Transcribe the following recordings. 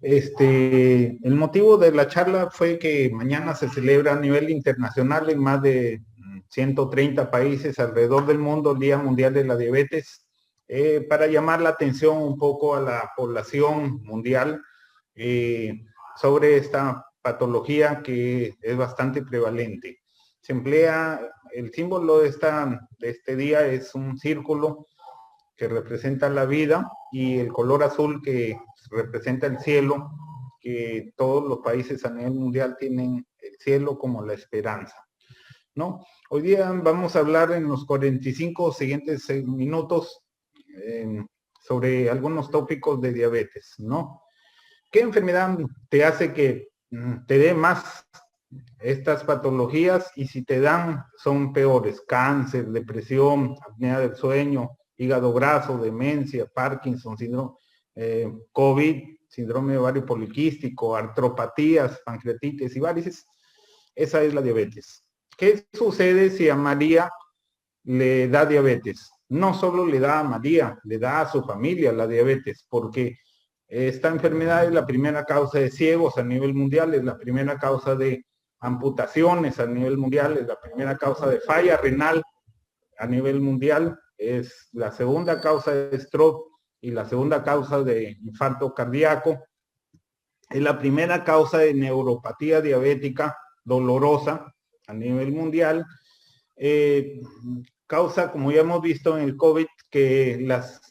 El motivo de la charla fue que mañana se celebra a nivel internacional en más de 130 países alrededor del mundo el Día Mundial de la Diabetes, para llamar la atención un poco a la población mundial sobre esta patología que es bastante prevalente. Se emplea, el símbolo de este día es un círculo que representa la vida y el color azul que representa el cielo, que todos los países a nivel mundial tienen el cielo como la esperanza, ¿no? Hoy día vamos a hablar en los 45 siguientes minutos sobre algunos tópicos de diabetes, ¿no? ¿Qué enfermedad te hace que te dé más estas patologías y si te dan son peores? Cáncer, depresión, apnea del sueño, hígado graso, demencia, Parkinson, síndrome, COVID, síndrome ovario poliquístico, artropatías, pancreatitis y varices. Esa es la diabetes. ¿Qué sucede si a María le da diabetes? No solo le da a María, le da a su familia la diabetes, porque esta enfermedad es la primera causa de ciegos a nivel mundial, es la primera causa de amputaciones a nivel mundial, es la primera causa de falla renal a nivel mundial, es la segunda causa de stroke y la segunda causa de infarto cardíaco, es la primera causa de neuropatía diabética dolorosa a nivel mundial, causa, como ya hemos visto en el COVID, que las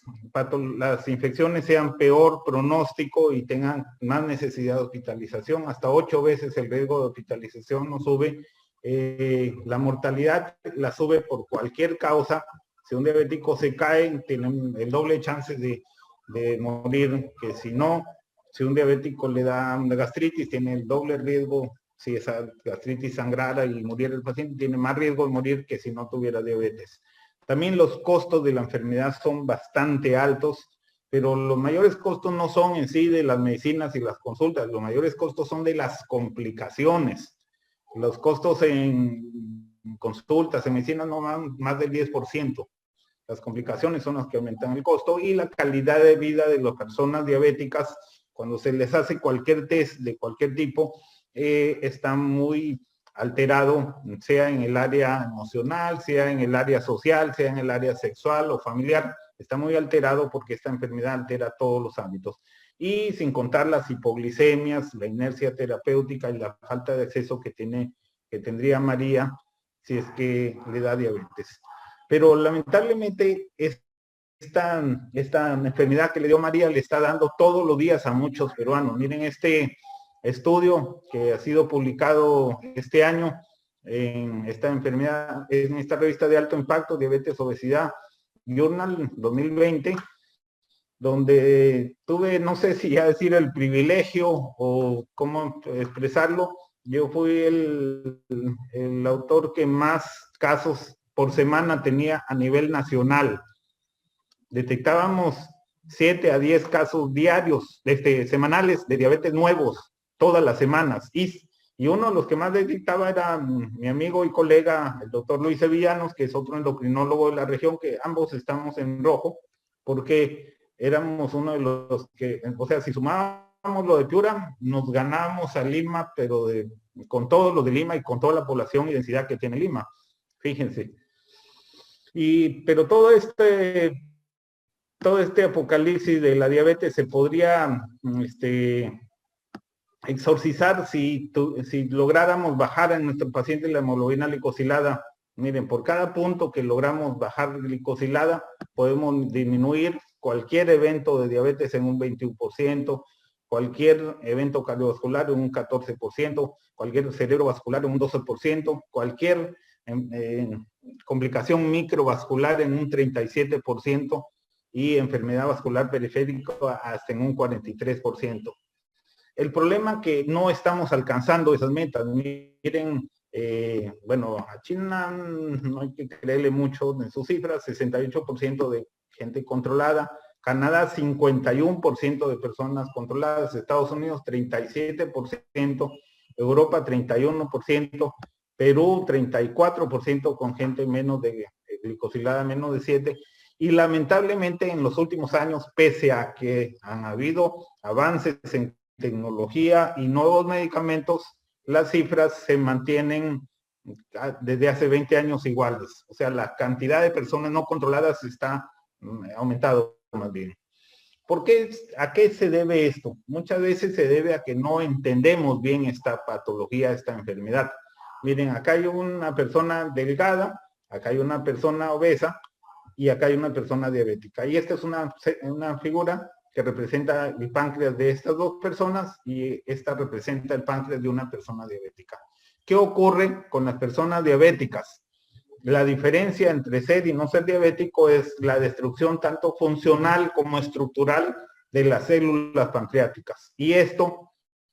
infecciones sean peor pronóstico y tengan más necesidad de hospitalización. Hasta 8 veces el riesgo de hospitalización nos sube. La mortalidad la sube por cualquier causa. Si un diabético se cae, tiene el doble chance de morir que si no. Si un diabético le da una gastritis, tiene el doble riesgo. Si esa gastritis sangrara y muriera el paciente, tiene más riesgo de morir que si no tuviera diabetes. También los costos de la enfermedad son bastante altos, pero los mayores costos no son en sí de las medicinas y las consultas, los mayores costos son de las complicaciones. Los costos en consultas, en medicina no van más del 10%. Las complicaciones son las que aumentan el costo y la calidad de vida de las personas diabéticas, cuando se les hace cualquier test de cualquier tipo, está muy alterado, sea en el área emocional, sea en el área social, sea en el área sexual o familiar, está muy alterado porque esta enfermedad altera todos los ámbitos. Y sin contar las hipoglicemias, la inercia terapéutica y la falta de acceso que tendría María si es que le da diabetes. Pero lamentablemente esta enfermedad que le dio María le está dando todos los días a muchos peruanos. Miren este estudio que ha sido publicado este año en esta enfermedad, en esta revista de alto impacto, Diabetes, Obesidad, Journal 2020, donde tuve, no sé si ya decir el privilegio o cómo expresarlo, yo fui el autor que más casos por semana tenía a nivel nacional. Detectábamos 7 a 10 casos diarios, semanales de diabetes nuevos, todas las semanas. Y uno de los que más detectaba era mi amigo y colega, el doctor Luis Sevillanos, que es otro endocrinólogo de la región, que ambos estamos en rojo, porque éramos uno de los que, o sea, si sumábamos lo de Piura, nos ganábamos a Lima, pero con todo lo de Lima y con toda la población y densidad que tiene Lima. Fíjense. Pero todo este apocalipsis de la diabetes se podría exorcizar si lográramos bajar en nuestro paciente la hemoglobina glicosilada. Miren, por cada punto que logramos bajar glicosilada, podemos disminuir cualquier evento de diabetes en un 21%, cualquier evento cardiovascular en un 14%, cualquier cerebrovascular en un 12%, cualquier complicación microvascular en un 37% y enfermedad vascular periférica hasta en un 43%. El problema es que no estamos alcanzando esas metas. Miren, bueno, a China no hay que creerle mucho en sus cifras, 68% de gente controlada, Canadá 51% de personas controladas, Estados Unidos 37%, Europa 31%, Perú 34% con gente menos de glicosilada, menos de 7%, y lamentablemente en los últimos años, pese a que han habido avances en tecnología y nuevos medicamentos, las cifras se mantienen desde hace 20 años iguales. O sea, la cantidad de personas no controladas está aumentado más bien. ¿Por qué? ¿A qué se debe esto? Muchas veces se debe a que no entendemos bien esta patología, esta enfermedad. Miren, acá hay una persona delgada, acá hay una persona obesa y acá hay una persona diabética. Y esta es una figura que representa el páncreas de estas dos personas y esta representa el páncreas de una persona diabética. ¿Qué ocurre con las personas diabéticas? La diferencia entre ser y no ser diabético es la destrucción tanto funcional como estructural de las células pancreáticas. Y esto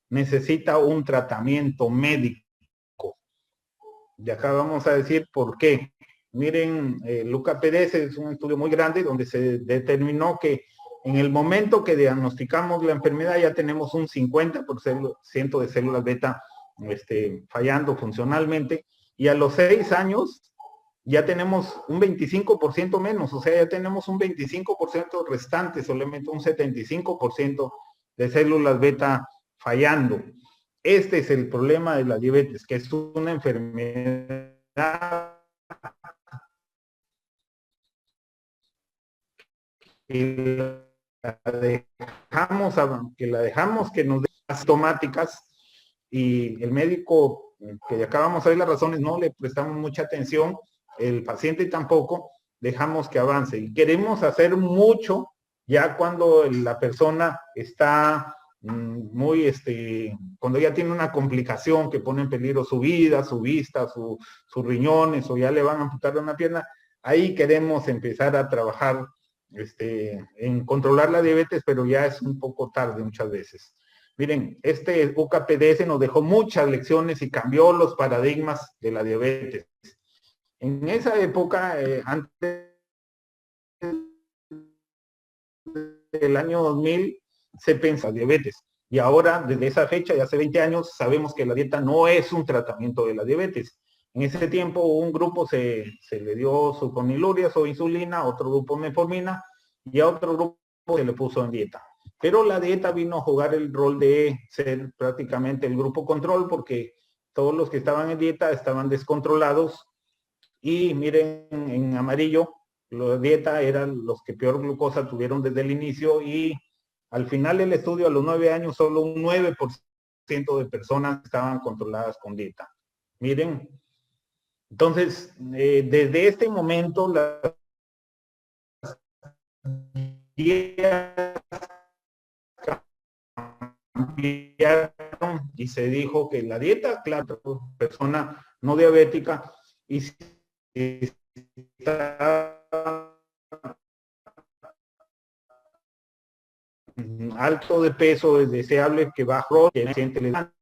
necesita un tratamiento médico. Y acá vamos a decir por qué. Miren, Luca Pérez es un estudio muy grande donde se determinó que en el momento que diagnosticamos la enfermedad ya tenemos un 50% de células beta fallando funcionalmente y a los 6 años ya tenemos un 25% menos, o sea, ya tenemos un 25% restante, solamente un 75% de células beta fallando. Este es el problema de la diabetes, que es una enfermedad que la dejamos que nos dé asintomáticas y el médico que acabamos de ver las razones no le prestamos mucha atención, el paciente tampoco, dejamos que avance y queremos hacer mucho ya cuando la persona está muy, cuando ya tiene una complicación que pone en peligro su vida, su vista, sus riñones o ya le van a amputar una pierna, ahí queremos empezar a trabajar en controlar la diabetes, pero ya es un poco tarde muchas veces. Miren, este UKPDS nos dejó muchas lecciones y cambió los paradigmas de la diabetes. En esa época, antes del año 2000, se pensaba diabetes. Y ahora, desde esa fecha, de hace 20 años, sabemos que la dieta no es un tratamiento de la diabetes. En ese tiempo, un grupo se le dio sulfonilurias o insulina, otro grupo metformina, y a otro grupo se le puso en dieta. Pero la dieta vino a jugar el rol de ser prácticamente el grupo control, porque todos los que estaban en dieta estaban descontrolados. Y miren, en amarillo, la dieta eran los que peor glucosa tuvieron desde el inicio y al final del estudio, a los 9 años, solo un 9% de personas estaban controladas con dieta. Miren, entonces, desde este momento, las dietas cambiaron y se dijo que la dieta, claro, persona no diabética, y si está alto de peso, es deseable que bajo, que el paciente le da.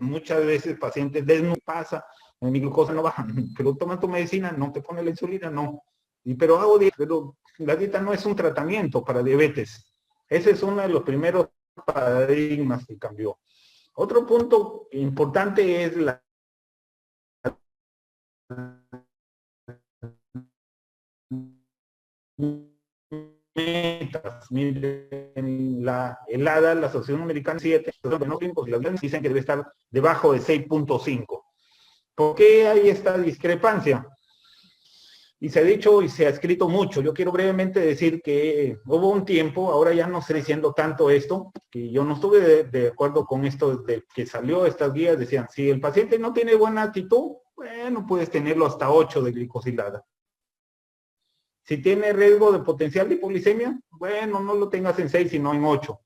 Muchas veces pacientes desnudos pasa, mi glucosa no baja, pero toma tu medicina, no te pone la insulina, no. Pero hago dieta, pero la dieta no es un tratamiento para diabetes. Ese es uno de los primeros paradigmas que cambió. Otro punto importante es la metas. Miren, la ADA, la Asociación Americana 7, y las dicen que debe estar debajo de 6.5. ¿Por qué hay esta discrepancia? Y se ha dicho y se ha escrito mucho. Yo quiero brevemente decir que hubo un tiempo, ahora ya no estoy diciendo tanto esto, que yo no estuve de acuerdo con esto de que salió estas guías, decían, si el paciente no tiene buena actitud, bueno, puedes tenerlo hasta 8 de glicosilada. Si tiene riesgo de potencial de hipoglicemia, bueno, no lo tengas en 6, sino en 8.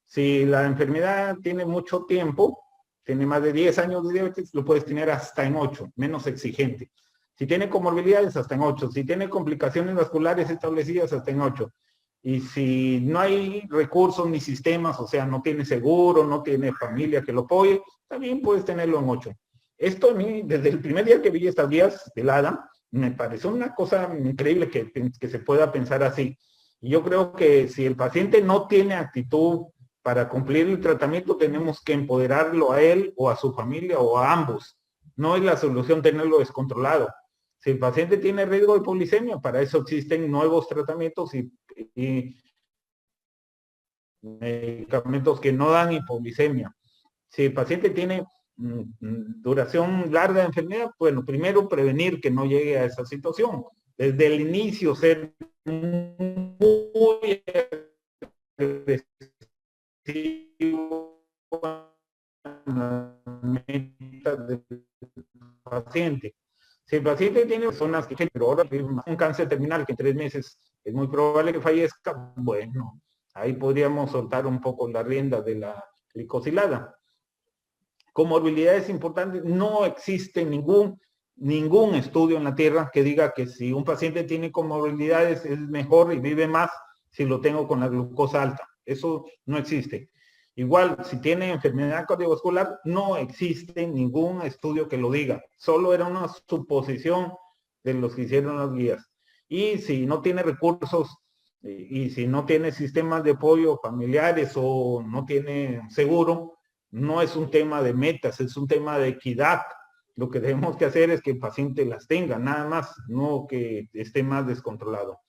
Si la enfermedad tiene mucho tiempo, tiene más de 10 años de diabetes, lo puedes tener hasta en 8, menos exigente. Si tiene comorbilidades, hasta en 8. Si tiene complicaciones vasculares establecidas, hasta en 8. Y si no hay recursos ni sistemas, o sea, no tiene seguro, no tiene familia que lo apoye, también puedes tenerlo en 8. Esto a mí, desde el primer día que vi estas guías del ADA, me pareció una cosa increíble que se pueda pensar así. Y yo creo que si el paciente no tiene actitud para cumplir el tratamiento, tenemos que empoderarlo a él o a su familia o a ambos. No es la solución tenerlo descontrolado. Si el paciente tiene riesgo de hipoglicemia, para eso existen nuevos tratamientos y medicamentos que no dan hipoglicemia. Si el paciente tiene duración larga de enfermedad, bueno, primero prevenir que no llegue a esa situación. Desde el inicio ser muy agresivo en las metas del paciente. Si el paciente tiene personas que pero ahora un cáncer terminal que en 3 meses es muy probable que fallezca, bueno, ahí podríamos soltar un poco la rienda de la glicosilada. Comorbilidades importantes, no existe ningún estudio en la Tierra que diga que si un paciente tiene comorbilidades es mejor y vive más si lo tengo con la glucosa alta. Eso no existe. Igual, si tiene enfermedad cardiovascular, no existe ningún estudio que lo diga. Solo era una suposición de los que hicieron las guías. Y si no tiene recursos y si no tiene sistemas de apoyo familiares o no tiene seguro, no es un tema de metas, es un tema de equidad. Lo que tenemos que hacer es que el paciente las tenga, nada más, no que esté más descontrolado.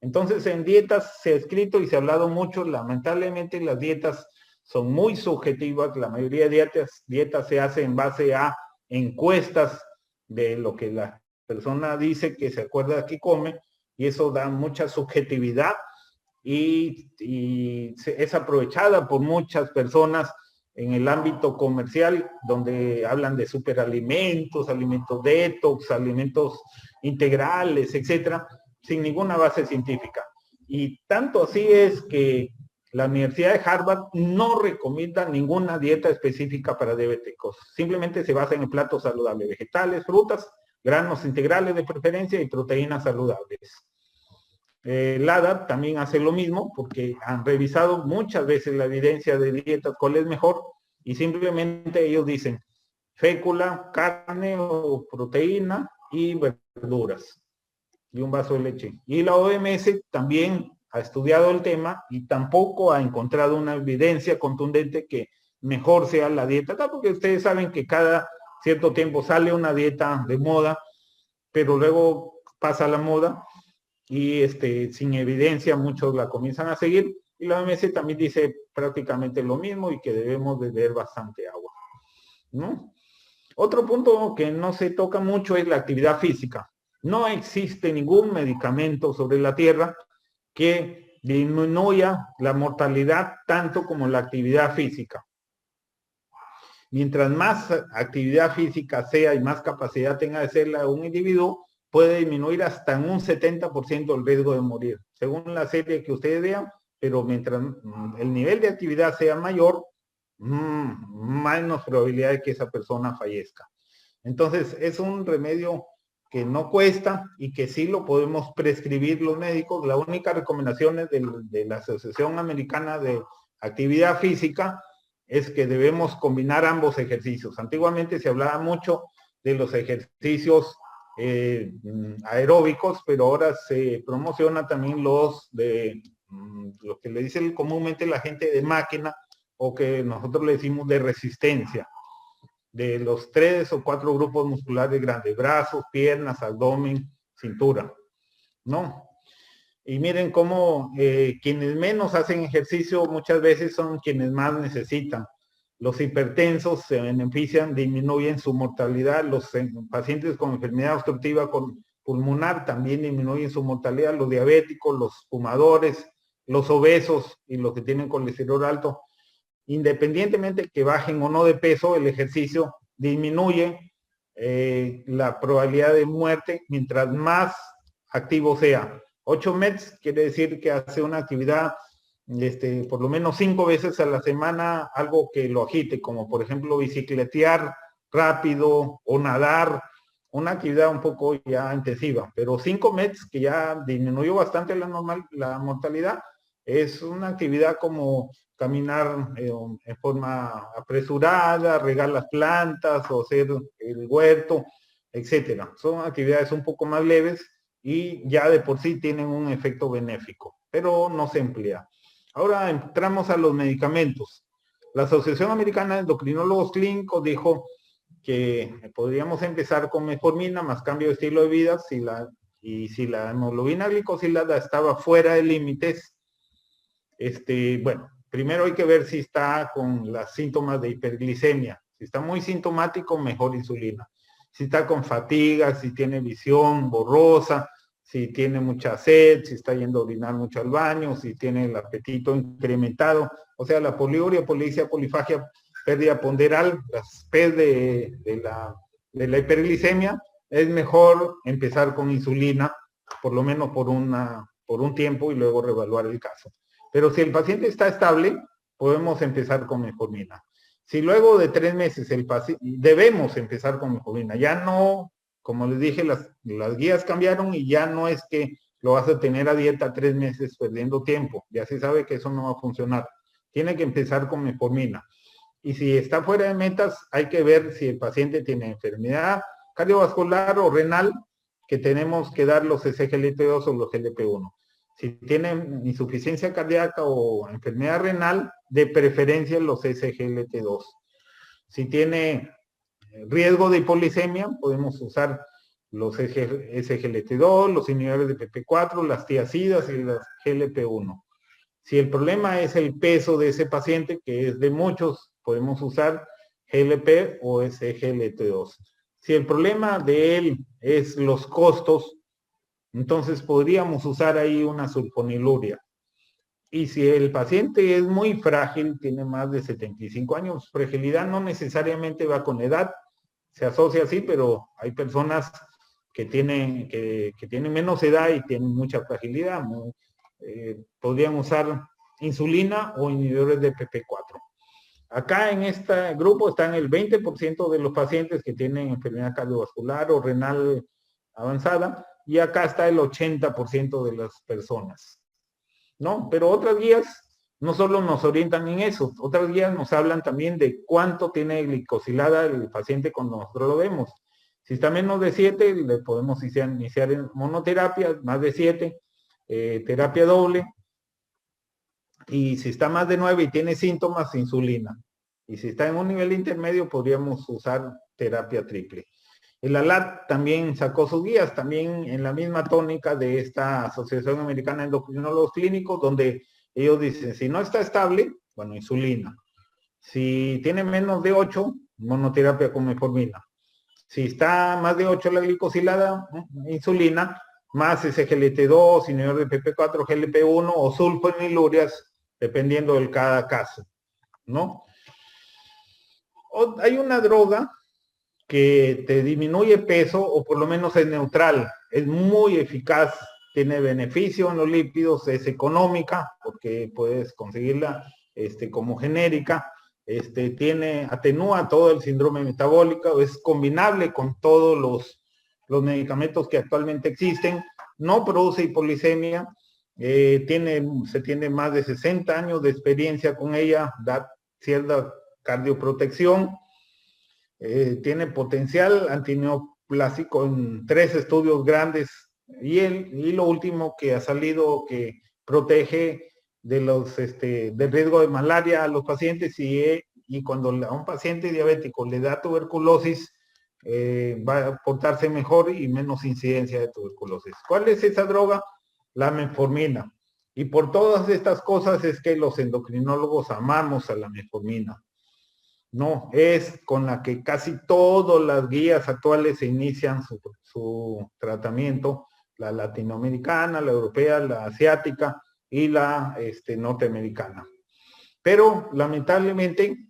Entonces, en dietas se ha escrito y se ha hablado mucho, lamentablemente las dietas son muy subjetivas, la mayoría de dietas se hace en base a encuestas de lo que la persona dice que se acuerda que come, y eso da mucha subjetividad y es aprovechada por muchas personas en el ámbito comercial, donde hablan de superalimentos, alimentos detox, alimentos integrales, etcétera, sin ninguna base científica. Y tanto así es que la Universidad de Harvard no recomienda ninguna dieta específica para diabéticos. Simplemente se basa en el plato saludable, vegetales, frutas, granos integrales de preferencia y proteínas saludables. LADA también hace lo mismo porque han revisado muchas veces la evidencia de dietas, cuál es mejor, y simplemente ellos dicen fécula, carne o proteína y verduras y un vaso de leche. Y la OMS también ha estudiado el tema y tampoco ha encontrado una evidencia contundente que mejor sea la dieta, porque ustedes saben que cada cierto tiempo sale una dieta de moda, pero luego pasa la moda y sin evidencia muchos la comienzan a seguir, y la OMS también dice prácticamente lo mismo y que debemos beber bastante agua, ¿no? Otro punto que no se toca mucho es la actividad física. No existe ningún medicamento sobre la Tierra que disminuya la mortalidad tanto como la actividad física. Mientras más actividad física sea y más capacidad tenga de hacerla un individuo, puede disminuir hasta en un 70% el riesgo de morir, según la serie que ustedes vean, pero mientras el nivel de actividad sea mayor, menos probabilidad de que esa persona fallezca. Entonces, es un remedio que no cuesta y que sí lo podemos prescribir los médicos. La única recomendación de la Asociación Americana de Actividad Física es que debemos combinar ambos ejercicios. Antiguamente se hablaba mucho de los ejercicios aeróbicos, pero ahora se promociona también los de lo que le dicen comúnmente la gente de máquina, o que nosotros le decimos de resistencia, de los 3 o 4 grupos musculares grandes: brazos, piernas, abdomen, cintura, ¿no? Y miren cómo quienes menos hacen ejercicio muchas veces son quienes más necesitan. Los hipertensos se benefician, disminuyen su mortalidad. Los pacientes con enfermedad obstructiva pulmonar también disminuyen su mortalidad. Los diabéticos, los fumadores, los obesos y los que tienen colesterol alto, independientemente que bajen o no de peso, el ejercicio disminuye la probabilidad de muerte mientras más activo sea. 8 METs quiere decir que hace una actividad por lo menos 5 veces a la semana, algo que lo agite, como por ejemplo bicicletear rápido o nadar, una actividad un poco ya intensiva, pero 5 METs, que ya disminuyó bastante la mortalidad, es una actividad como caminar en forma apresurada, regar las plantas o hacer el huerto, etcétera. Son actividades un poco más leves y ya de por sí tienen un efecto benéfico, pero no se emplea. Ahora entramos a los medicamentos. La Asociación Americana de Endocrinólogos Clínicos dijo que podríamos empezar con metformina más cambio de estilo de vida si la hemoglobina glicosilada estaba fuera de límites. Bueno, primero hay que ver si está con los síntomas de hiperglicemia. Si está muy sintomático, mejor insulina. Si está con fatiga, si tiene visión borrosa, si tiene mucha sed, si está yendo a orinar mucho al baño, si tiene el apetito incrementado, o sea, la poliuria, polidipsia, polifagia, pérdida ponderal, las P de la hiperglicemia, es mejor empezar con insulina, por lo menos por un tiempo y luego reevaluar el caso. Pero si el paciente está estable, podemos empezar con metformina. Si luego de 3 meses debemos empezar con metformina, ya no, como les dije, las guías cambiaron y ya no es que lo vas a tener a dieta 3 meses perdiendo tiempo. Ya se sabe que eso no va a funcionar. Tiene que empezar con metformina. Y si está fuera de metas, hay que ver si el paciente tiene enfermedad cardiovascular o renal, que tenemos que dar los SGLT2 o los GLP-1. Si tiene insuficiencia cardíaca o enfermedad renal, de preferencia los SGLT2. Si tiene riesgo de hipoglicemia, podemos usar los SGLT2, los inhibidores de PP4, las tiacidas y las GLP-1. Si el problema es el peso de ese paciente, que es de muchos, podemos usar GLP o SGLT2. Si el problema de él es los costos, entonces podríamos usar ahí una sulfoniluria. Y si el paciente es muy frágil, tiene más de 75 años, fragilidad no necesariamente va con edad, se asocia así, pero hay personas que tienen menos edad y tienen mucha fragilidad. Podrían usar insulina o inhibidores de PP4. Acá en este grupo están el 20% de los pacientes que tienen enfermedad cardiovascular o renal avanzada, y acá está el 80% de las personas, ¿no? Pero otras guías no solo nos orientan en eso, otras guías nos hablan también de cuánto tiene glicosilada el paciente cuando nosotros lo vemos. Si está menos de 7, le podemos iniciar en monoterapia, más de 7, terapia doble, y si está más de 9 y tiene síntomas, insulina. Y si está en un nivel intermedio, podríamos usar terapia triple. El ALAT también sacó sus guías, también en la misma tónica de esta Asociación Americana de Endocrinólogos Clínicos, donde ellos dicen, si no está estable, bueno, insulina. Si tiene menos de 8, monoterapia con metformina. Si está más de 8 la glicosilada, insulina, más SGLT2, inhibidor de PP4, GLP-1 o sulfonilurias, dependiendo de cada caso, ¿no? Hay una droga que te disminuye peso o por lo menos es neutral, es muy eficaz, tiene beneficio en los lípidos, es económica porque puedes conseguirla como genérica, atenúa todo el síndrome metabólico, es combinable con todos los medicamentos que actualmente existen, no produce hipoglicemia, se tiene más de 60 años de experiencia con ella, da cierta cardioprotección, tiene potencial antineoplásico en 3 estudios grandes y lo último que ha salido que protege del riesgo de malaria a los pacientes y cuando a un paciente diabético le da tuberculosis va a portarse mejor y menos incidencia de tuberculosis. ¿Cuál es esa droga? La metformina. Y por todas estas cosas es que los endocrinólogos amamos a la metformina. No, es con la que casi todas las guías actuales se inician su tratamiento, la latinoamericana, la europea, la asiática y la norteamericana. Pero lamentablemente,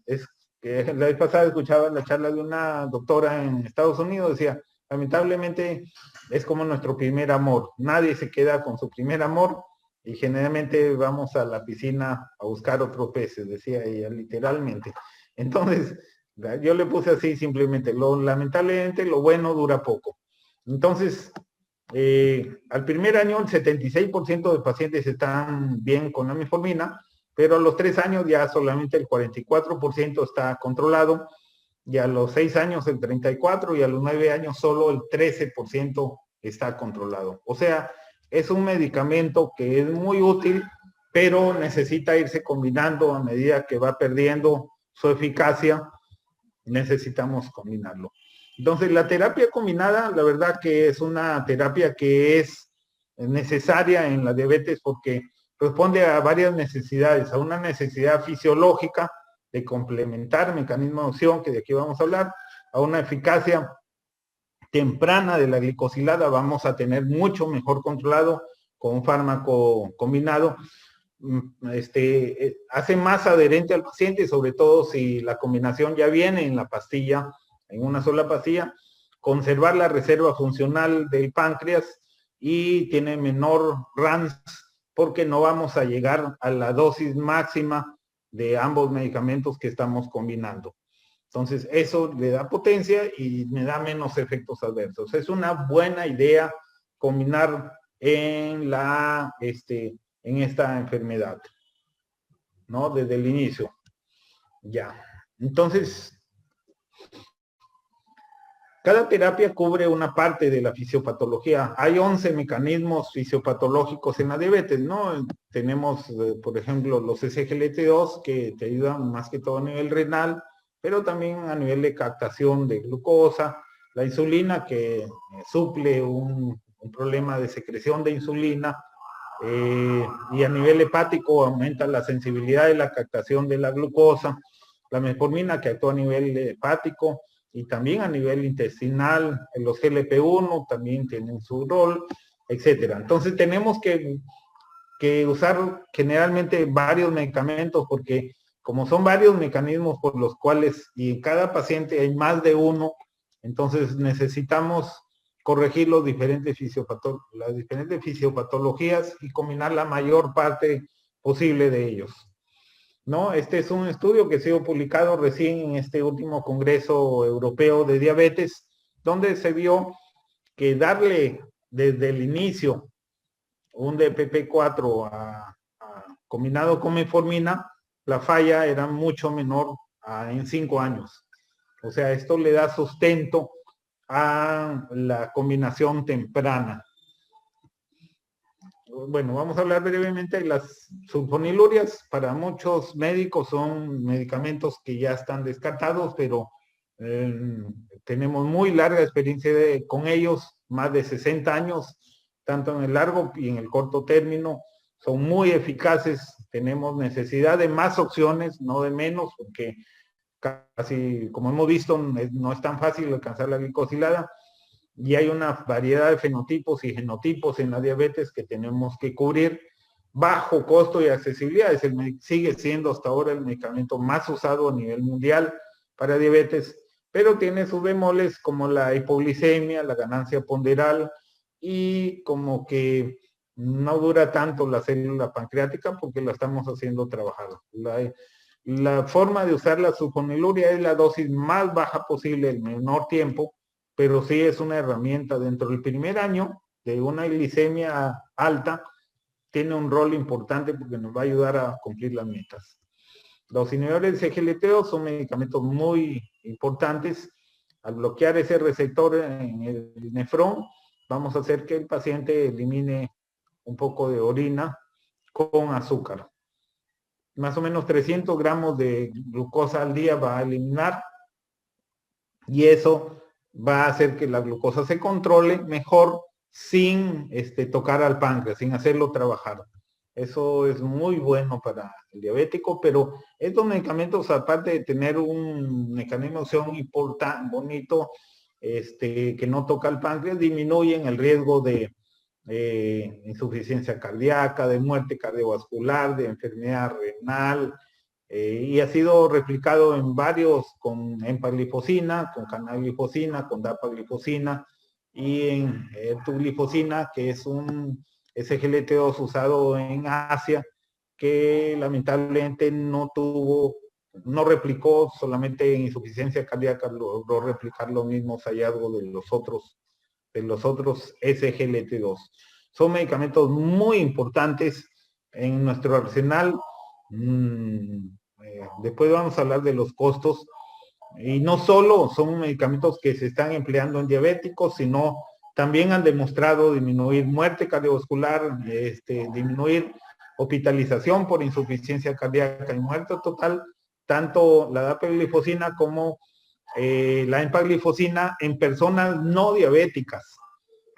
la vez pasada escuchaba la charla de una doctora en Estados Unidos, decía, lamentablemente es como nuestro primer amor, nadie se queda con su primer amor y generalmente vamos a la piscina a buscar otros peces, decía ella literalmente. Entonces, yo le puse así simplemente, lamentablemente lo bueno dura poco. Entonces, al primer año el 76% de pacientes están bien con la metformina, pero a los 3 años ya solamente el 44% está controlado, y a los 6 años el 34% y a los 9 años solo el 13% está controlado. O sea, es un medicamento que es muy útil, pero necesita irse combinando a medida que va perdiendo su eficacia necesitamos combinarlo. Entonces, la terapia combinada, la verdad que es una terapia que es necesaria en la diabetes porque responde a varias necesidades, a una necesidad fisiológica de complementar mecanismos de acción, que de aquí vamos a hablar, a una eficacia temprana de la glicosilada, vamos a tener mucho mejor controlado con un fármaco combinado. Hace más adherente al paciente, sobre todo si la combinación ya viene en la pastilla, en una sola pastilla, conservar la reserva funcional del páncreas y tiene menor RANS porque no vamos a llegar a la dosis máxima de ambos medicamentos que estamos combinando. Entonces, eso le da potencia y me da menos efectos adversos. Es una buena idea combinar en esta enfermedad, ¿no? Desde el inicio. Ya. Entonces, cada terapia cubre una parte de la fisiopatología. Hay 11 mecanismos fisiopatológicos en la diabetes, ¿no? Tenemos, por ejemplo, los SGLT2 que te ayudan más que todo a nivel renal, pero también a nivel de captación de glucosa, la insulina que suple un problema de secreción de insulina, y a nivel hepático aumenta la sensibilidad de la captación de la glucosa, la metformina que actúa a nivel hepático y también a nivel intestinal, los GLP-1 también tienen su rol, etcétera. Entonces tenemos que usar generalmente varios medicamentos porque como son varios mecanismos por los cuales y en cada paciente hay más de uno, entonces necesitamos corregir las diferentes fisiopatologías y combinar la mayor parte posible de ellos, ¿no? Este es un estudio que ha sido publicado recién en este último Congreso Europeo de Diabetes, donde se vio que darle desde el inicio un DPP-4 combinado con metformina, la falla era mucho menor en 5 años. O sea, esto le da sustento a la combinación temprana. Bueno, vamos a hablar brevemente de las sulfonilurias. Para muchos médicos son medicamentos que ya están descartados, pero tenemos muy larga experiencia con ellos, más de 60 años, tanto en el largo y en el corto término. Son muy eficaces, tenemos necesidad de más opciones, no de menos, porque casi, como hemos visto, no es tan fácil alcanzar la glicosilada y hay una variedad de fenotipos y genotipos en la diabetes que tenemos que cubrir. Bajo costo y accesibilidad, sigue siendo hasta ahora el medicamento más usado a nivel mundial para diabetes, pero tiene sus bemoles como la hipoglicemia, la ganancia ponderal y como que no dura tanto la célula pancreática porque la estamos haciendo trabajar. La forma de usar la sulfonilurea es la dosis más baja posible, el menor tiempo, pero sí es una herramienta. Dentro del primer año de una glicemia alta, tiene un rol importante porque nos va a ayudar a cumplir las metas. Los inhibidores de GLT2 son medicamentos muy importantes. Al bloquear ese receptor en el nefrón, vamos a hacer que el paciente elimine un poco de orina con azúcar. Más o menos 300 gramos de glucosa al día va a eliminar y eso va a hacer que la glucosa se controle mejor sin tocar al páncreas, sin hacerlo trabajar. Eso es muy bueno para el diabético, pero estos medicamentos, aparte de tener un mecanismo de acción importante, bonito, que no toca el páncreas, disminuyen el riesgo de insuficiencia cardíaca, de muerte cardiovascular, de enfermedad renal, y ha sido replicado en varios con empaglifosina, con canaglifosina, con dapaglifosina y en tuglifosina, que es un SGLT2 usado en Asia, que lamentablemente no replicó solamente en insuficiencia cardíaca, logró replicar los mismos hallazgos de los otros SGLT2. Son medicamentos muy importantes en nuestro arsenal. Después vamos a hablar de los costos. Y no solo son medicamentos que se están empleando en diabéticos, sino también han demostrado disminuir muerte cardiovascular, disminuir hospitalización por insuficiencia cardíaca y muerte total, tanto la dapaglifosina como la empaglifosina en personas no diabéticas.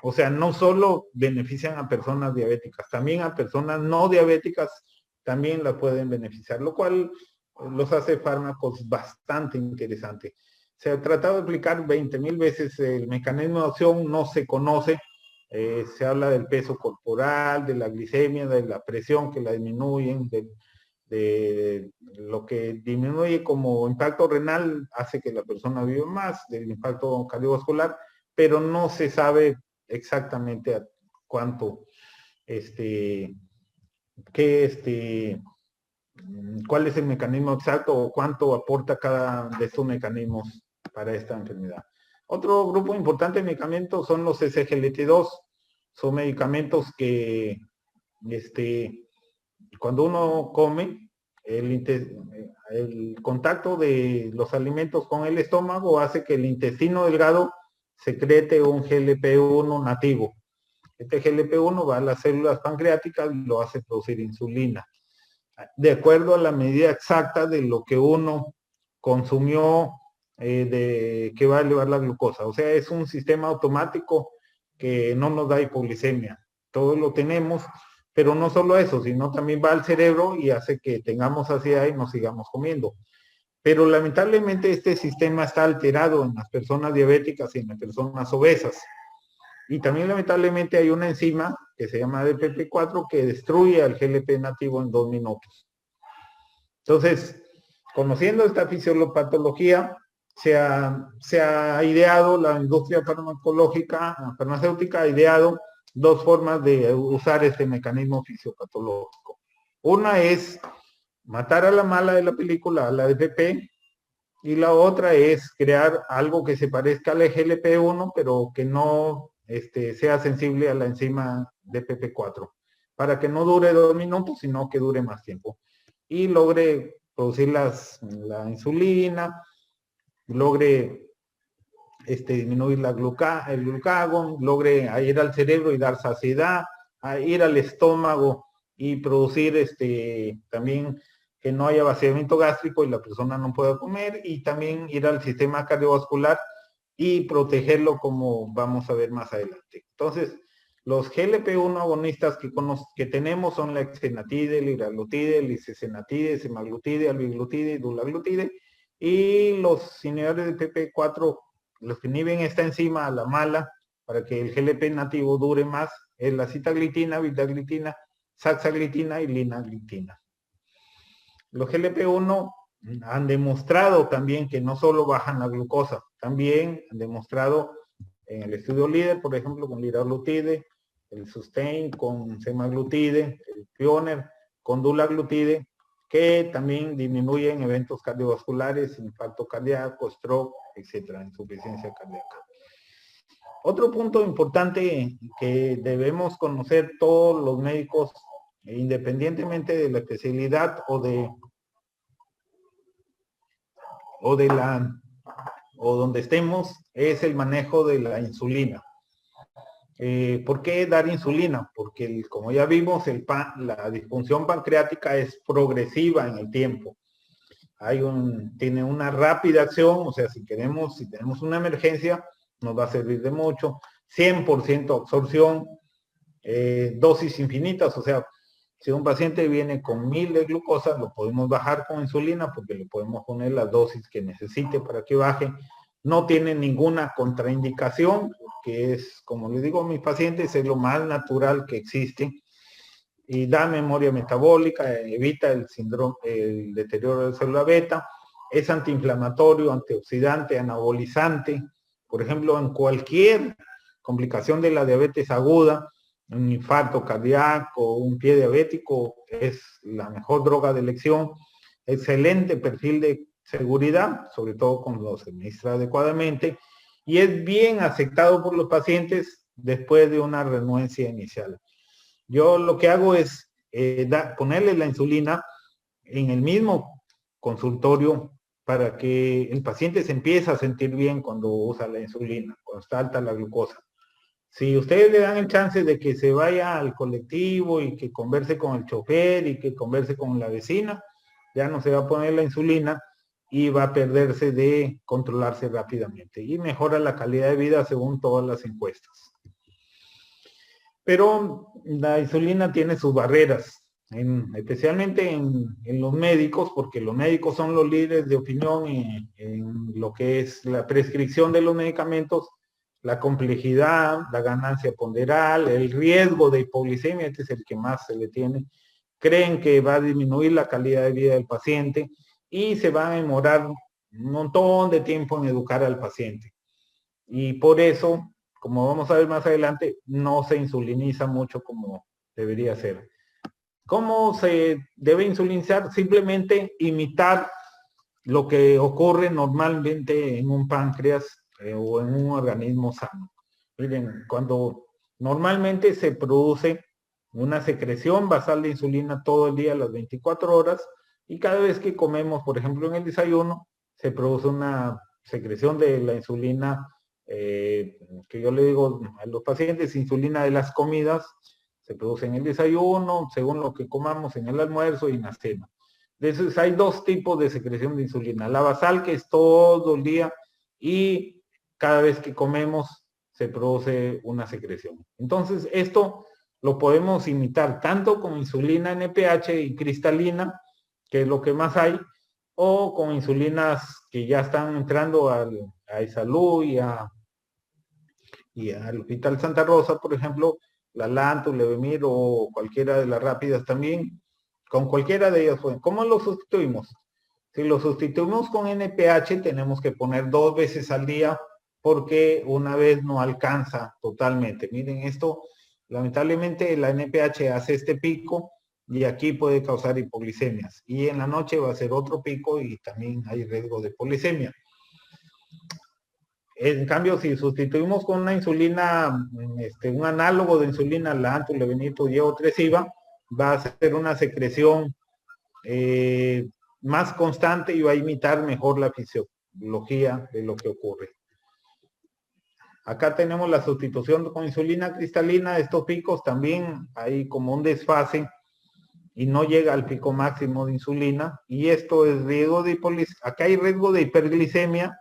O sea, no solo benefician a personas diabéticas, también a personas no diabéticas también la pueden beneficiar, lo cual los hace fármacos bastante interesantes. Se ha tratado de explicar 20,000 veces el mecanismo de acción, no se conoce. Se habla del peso corporal, de la glicemia, de la presión que la disminuyen, de lo que disminuye como impacto renal hace que la persona viva más, del impacto cardiovascular, pero no se sabe exactamente a cuánto, cuál es el mecanismo exacto o cuánto aporta cada de estos mecanismos para esta enfermedad. Otro grupo importante de medicamentos son los SGLT2. Son medicamentos que cuando uno come, el contacto de los alimentos con el estómago hace que el intestino delgado secrete un GLP-1 nativo. Este GLP-1 va a las células pancreáticas y lo hace producir insulina, de acuerdo a la medida exacta de lo que uno consumió, que va a elevar la glucosa. O sea, es un sistema automático que no nos da hipoglicemia. Todos lo tenemos, pero no solo eso, sino también va al cerebro y hace que tengamos saciedad y nos sigamos comiendo. Pero lamentablemente este sistema está alterado en las personas diabéticas y en las personas obesas. Y también lamentablemente hay una enzima que se llama DPP4 que destruye al GLP nativo en 2 minutos. Entonces, conociendo esta fisiopatología, se ha ideado, la industria farmacéutica ha ideado dos formas de usar este mecanismo fisiopatológico. Una es matar a la mala de la película, a la DPP, y la otra es crear algo que se parezca al GLP-1, pero que no sea sensible a la enzima DPP4, para que no dure 2 minutos, sino que dure más tiempo. Y logre producir la insulina, logre disminuir el glucagón, logre ir al cerebro y dar saciedad, ir al estómago y producir también que no haya vaciamiento gástrico y la persona no pueda comer, y también ir al sistema cardiovascular y protegerlo, como vamos a ver más adelante. Entonces, los GLP-1 agonistas que tenemos son la exenatide, liraglutide, lisesenatide, semaglutide, albiglutide, dulaglutide, y los inhibidores de PP4, los que inhiben esta enzima a la mala para que el GLP nativo dure más, es la sitaglitina, vildaglitina, saxaglitina y linaglitina. Los GLP-1 han demostrado también que no solo bajan la glucosa, también han demostrado en el estudio líder, por ejemplo, con liraglutide, el Sustain con semaglutide, el Pioneer con dulaglutide, que también disminuyen eventos cardiovasculares, infarto cardíaco, stroke, etcétera, insuficiencia cardíaca. Otro punto importante que debemos conocer todos los médicos, independientemente de la especialidad o donde estemos, es el manejo de la insulina. ¿Por qué dar insulina? Porque como ya vimos, la disfunción pancreática es progresiva en el tiempo. Tiene una rápida acción, o sea, si tenemos una emergencia, nos va a servir de mucho. 100% absorción, dosis infinitas, o sea, si un paciente viene con 1000 de glucosa, lo podemos bajar con insulina porque le podemos poner la dosis que necesite para que baje. No tiene ninguna contraindicación, que es, como les digo a mis pacientes, es lo más natural que existe. Y da memoria metabólica, evita el deterioro de célula beta, es antiinflamatorio, antioxidante, anabolizante. Por ejemplo, en cualquier complicación de la diabetes aguda, un infarto cardíaco, un pie diabético, es la mejor droga de elección. Excelente perfil de seguridad, sobre todo cuando se administra adecuadamente, y es bien aceptado por los pacientes después de una renuencia inicial. Yo lo que hago es ponerle la insulina en el mismo consultorio para que el paciente se empiece a sentir bien cuando usa la insulina, cuando está alta la glucosa. Si ustedes le dan el chance de que se vaya al colectivo y que converse con el chofer y que converse con la vecina, ya no se va a poner la insulina, y va a perderse de controlarse rápidamente y mejora la calidad de vida según todas las encuestas. Pero la insulina tiene sus barreras, especialmente en los médicos, porque los médicos son los líderes de opinión en lo que es la prescripción de los medicamentos, la complejidad, la ganancia ponderal, el riesgo de hipoglicemia, este es el que más se le tiene. Creen que va a disminuir la calidad de vida del paciente y se va a demorar un montón de tiempo en educar al paciente. Y por eso, como vamos a ver más adelante, no se insuliniza mucho como debería ser. ¿Cómo se debe insulinizar? Simplemente imitar lo que ocurre normalmente en un páncreas o en un organismo sano. Miren, cuando normalmente se produce una secreción basal de insulina todo el día, las 24 horas, y cada vez que comemos, por ejemplo, en el desayuno, se produce una secreción de la insulina, que yo le digo a los pacientes, insulina de las comidas, se produce en el desayuno, según lo que comamos en el almuerzo y en la cena. Entonces hay dos tipos de secreción de insulina. La basal, que es todo el día, y cada vez que comemos se produce una secreción. Entonces esto lo podemos imitar tanto con insulina NPH y cristalina, que es lo que más hay, o con insulinas que ya están entrando a Isalud y al Hospital Santa Rosa, por ejemplo, la Lantus, Levemir o cualquiera de las rápidas también. Con cualquiera de ellas, ¿cómo lo sustituimos? Si lo sustituimos con NPH, tenemos que poner 2 veces al día porque una vez no alcanza totalmente. Miren, esto, lamentablemente, la NPH hace este pico y aquí puede causar hipoglicemias. Y en la noche va a ser otro pico y también hay riesgo de polisemia. En cambio, si sustituimos con una insulina, un análogo de insulina, la antulevenito y eotresiva, va a ser una secreción más constante y va a imitar mejor la fisiología de lo que ocurre. Acá tenemos la sustitución con insulina cristalina. Estos picos también hay como un desfase y no llega al pico máximo de insulina. Y esto es riesgo de acá hay riesgo de hiperglicemia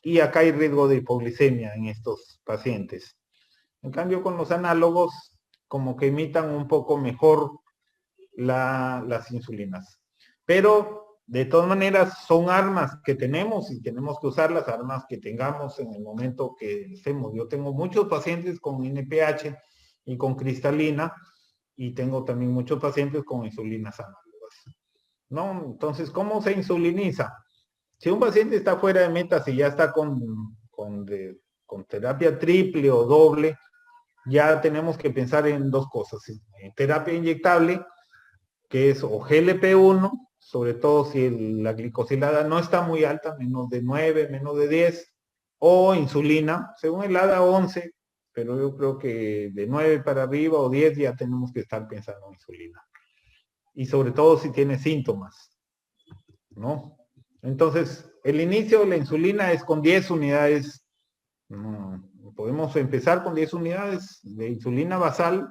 y acá hay riesgo de hipoglicemia en estos pacientes. En cambio, con los análogos, como que imitan un poco mejor las insulinas. Pero, de todas maneras, son armas que tenemos y tenemos que usar las armas que tengamos en el momento que estemos. Yo tengo muchos pacientes con NPH y con cristalina y tengo también muchos pacientes con insulinas análogas, ¿no? Entonces, ¿cómo se insuliniza? Si un paciente está fuera de metas y ya está con terapia triple o doble, ya tenemos que pensar en dos cosas. En terapia inyectable, que es o GLP-1, sobre todo si la glicosilada no está muy alta, menos de 9, menos de 10, o insulina, según el ADA 11, pero yo creo que de 9 para arriba o 10 ya tenemos que estar pensando en insulina. Y sobre todo si tiene síntomas, ¿no? Entonces, el inicio de la insulina es con 10 unidades. Podemos empezar con 10 unidades de insulina basal.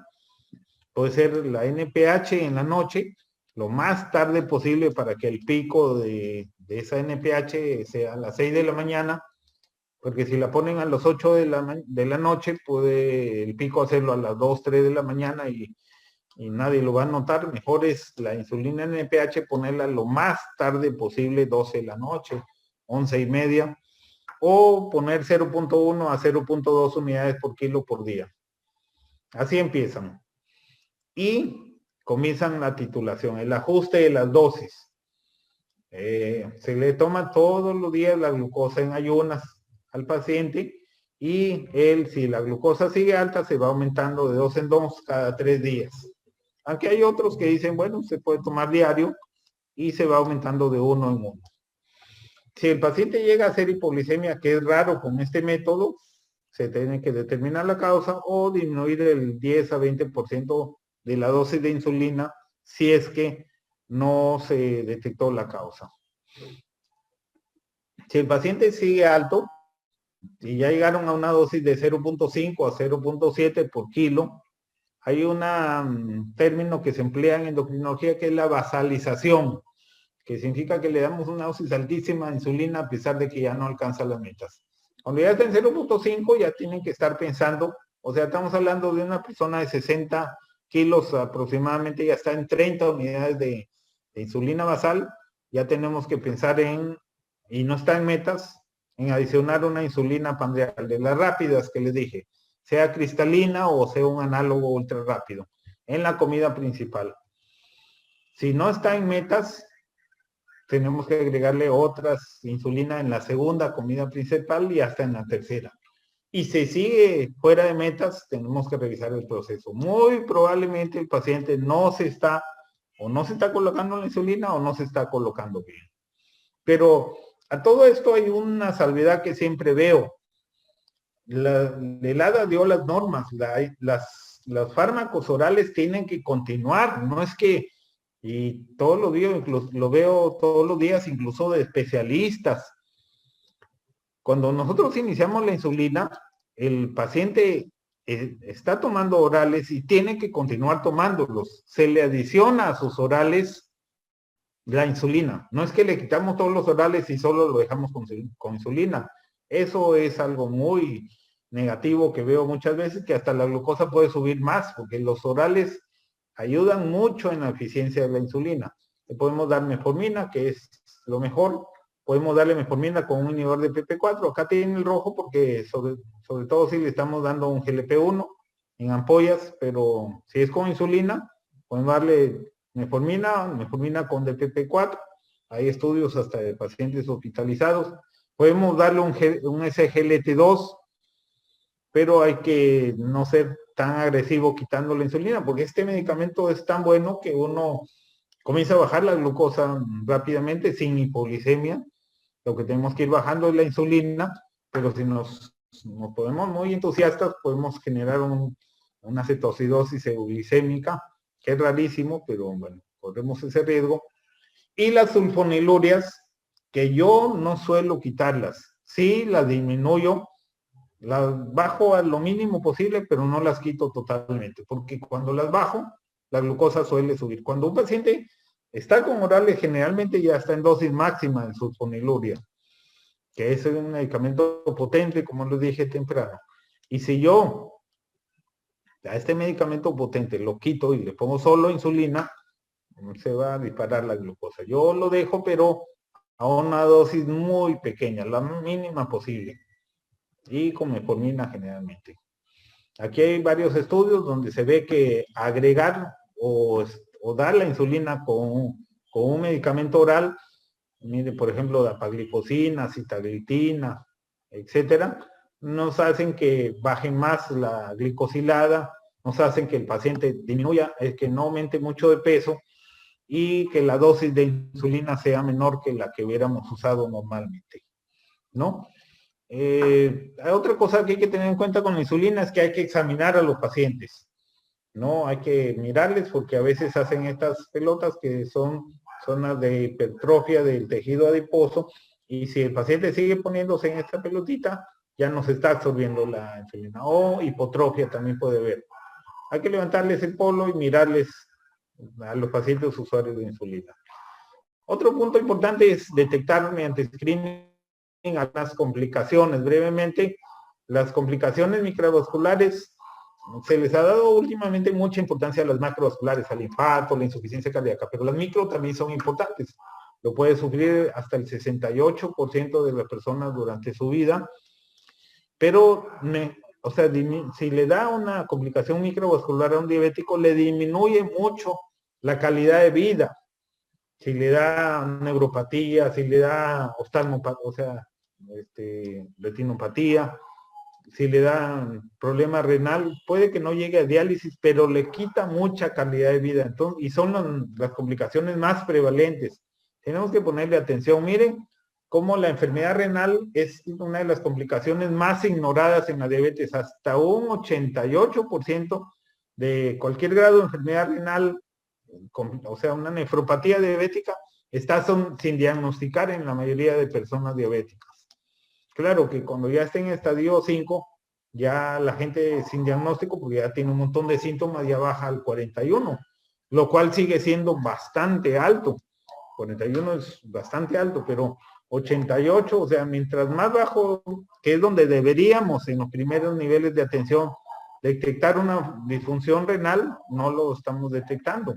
Puede ser la NPH en la noche, lo más tarde posible para que el pico de esa NPH sea a las 6 de la mañana, porque si la ponen a las 8 de la noche, puede el pico hacerlo a las 2, 3 de la mañana y nadie lo va a notar. Mejor es la insulina NPH ponerla lo más tarde posible, 12 de la noche, 11:30, o poner 0.1 a 0.2 unidades por kilo por día. Así empiezan. Y comienzan la titulación, el ajuste de las dosis. Se le toma todos los días la glucosa en ayunas al paciente y si la glucosa sigue alta, se va aumentando de 2 en 2 cada 3 días. Aunque hay otros que dicen, bueno, se puede tomar diario y se va aumentando de 1 en 1. Si el paciente llega a hacer hipoglicemia, que es raro con este método, se tiene que determinar la causa o disminuir el 10 a 20% de la dosis de insulina si es que no se detectó la causa. Si el paciente sigue alto y ya llegaron a una dosis de 0.5 a 0.7 por kilo, hay un término que se emplea en endocrinología que es la basalización, que significa que le damos una dosis altísima de insulina a pesar de que ya no alcanza las metas. Cuando ya está en 0.5 ya tienen que estar pensando, o sea, estamos hablando de una persona de 60 kilos aproximadamente, ya está en 30 unidades de insulina basal, ya tenemos que pensar en, y no está en metas, en adicionar una insulina pandreal, de las rápidas que les dije, sea cristalina o sea un análogo ultra rápido, en la comida principal. Si no está en metas, tenemos que agregarle otras insulina en la segunda comida principal y hasta en la tercera. Y si sigue fuera de metas, tenemos que revisar el proceso. Muy probablemente el paciente no se está colocando la insulina o no se está colocando bien. Pero a todo esto hay una salvedad que siempre veo. El HADA dio las normas, los fármacos orales tienen que continuar, no es que, y todos los días, lo veo todos los días, incluso de especialistas. Cuando nosotros iniciamos la insulina, el paciente está tomando orales y tiene que continuar tomándolos. Se le adiciona a sus orales la insulina. No es que le quitamos todos los orales y solo lo dejamos con insulina. Eso es algo muy negativo que veo muchas veces, que hasta la glucosa puede subir más, porque los orales ayudan mucho en la eficiencia de la insulina. Le podemos dar metformina, que es lo mejor. Podemos darle metformina con un inhibidor de PP4. Acá tiene el rojo porque sobre todo si le estamos dando un GLP-1 en ampollas, pero si es con insulina, podemos darle metformina con DPP4. Hay estudios hasta de pacientes hospitalizados. Podemos darle un SGLT2, pero hay que no ser tan agresivo quitando la insulina, porque este medicamento es tan bueno que uno comienza a bajar la glucosa rápidamente sin hipoglicemia. Lo que tenemos que ir bajando es la insulina, pero si nos ponemos muy entusiastas, podemos generar una cetoacidosis euglicémica, que es rarísimo, pero bueno, corremos ese riesgo. Y las sulfonilurias, que yo no suelo quitarlas. Sí, las disminuyo, las bajo a lo mínimo posible, pero no las quito totalmente, porque cuando las bajo, la glucosa suele subir. Cuando un paciente está con orales, generalmente ya está en dosis máxima de sulfoniluria, que es un medicamento potente, como les dije temprano. Y si yo a este medicamento potente lo quito y le pongo solo insulina, se va a disparar la glucosa. Yo lo dejo, pero a una dosis muy pequeña, la mínima posible, y con metformina generalmente. Aquí hay varios estudios donde se ve que agregar o dar la insulina con un medicamento oral, mire, por ejemplo, dapaglifosina, sitaglitina, etcétera, nos hacen que bajen más la glicosilada, nos hacen que el paciente disminuya, que no aumente mucho de peso y que la dosis de insulina sea menor que la que hubiéramos usado normalmente, ¿no? Otra cosa que hay que tener en cuenta con la insulina es que hay que examinar a los pacientes, ¿no? Hay que mirarles porque a veces hacen estas pelotas que son zonas de hipertrofia del tejido adiposo, y si el paciente sigue poniéndose en esta pelotita, ya no se está absorbiendo la insulina, o hipotrofia también puede haber. Hay que levantarles el polo y mirarles a los pacientes usuarios de insulina. Otro punto importante es detectar mediante screening a las complicaciones. Brevemente, las complicaciones microvasculares, se les ha dado últimamente mucha importancia a las macrovasculares, al infarto, la insuficiencia cardíaca, pero las micro también son importantes. Lo puede sufrir hasta el 68% de las personas durante su vida, pero o sea, si le da una complicación microvascular a un diabético, le disminuye mucho la calidad de vida. Si le da neuropatía, si le da oftalmopatía, o sea, retinopatía, si le da problema renal, puede que no llegue a diálisis, pero le quita mucha calidad de vida. Entonces, y son las complicaciones más prevalentes. Tenemos que ponerle atención. Miren cómo la enfermedad renal es una de las complicaciones más ignoradas en la diabetes. Hasta un 88% de cualquier grado de enfermedad renal, o sea, una nefropatía diabética, está sin diagnosticar en la mayoría de personas diabéticas. Claro que cuando ya está en estadio 5, ya la gente sin diagnóstico, porque ya tiene un montón de síntomas, ya baja al 41, lo cual sigue siendo bastante alto. 41 es bastante alto, pero 88, o sea, mientras más bajo, que es donde deberíamos en los primeros niveles de atención detectar una disfunción renal, no lo estamos detectando.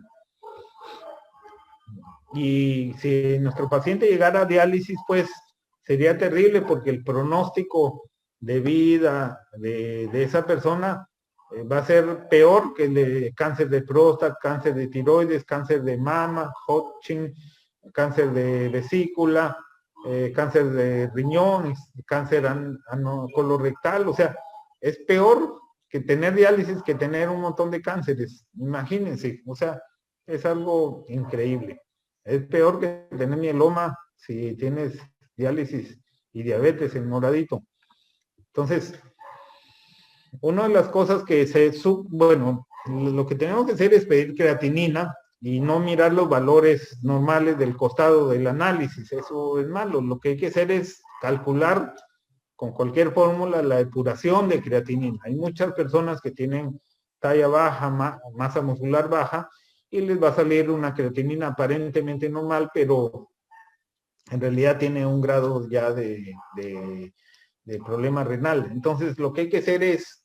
Y si nuestro paciente llegara a diálisis, pues sería terrible porque el pronóstico de vida de esa persona va a ser peor que el de cáncer de próstata, cáncer de tiroides, cáncer de mama, Hodgkin, cáncer de vesícula, cáncer de riñón, cáncer colorectal, o sea, es peor que tener diálisis que tener un montón de cánceres, imagínense, o sea, es algo increíble. Es peor que tener mieloma si tienes diálisis y diabetes en moradito. Entonces, una de las cosas que bueno, lo que tenemos que hacer es pedir creatinina y no mirar los valores normales del costado del análisis. Eso es malo. Lo que hay que hacer es calcular con cualquier fórmula la depuración de creatinina. Hay muchas personas que tienen talla baja, masa muscular baja, y les va a salir una creatinina aparentemente normal, pero en realidad tiene un grado ya de problema renal. Entonces, lo que hay que hacer es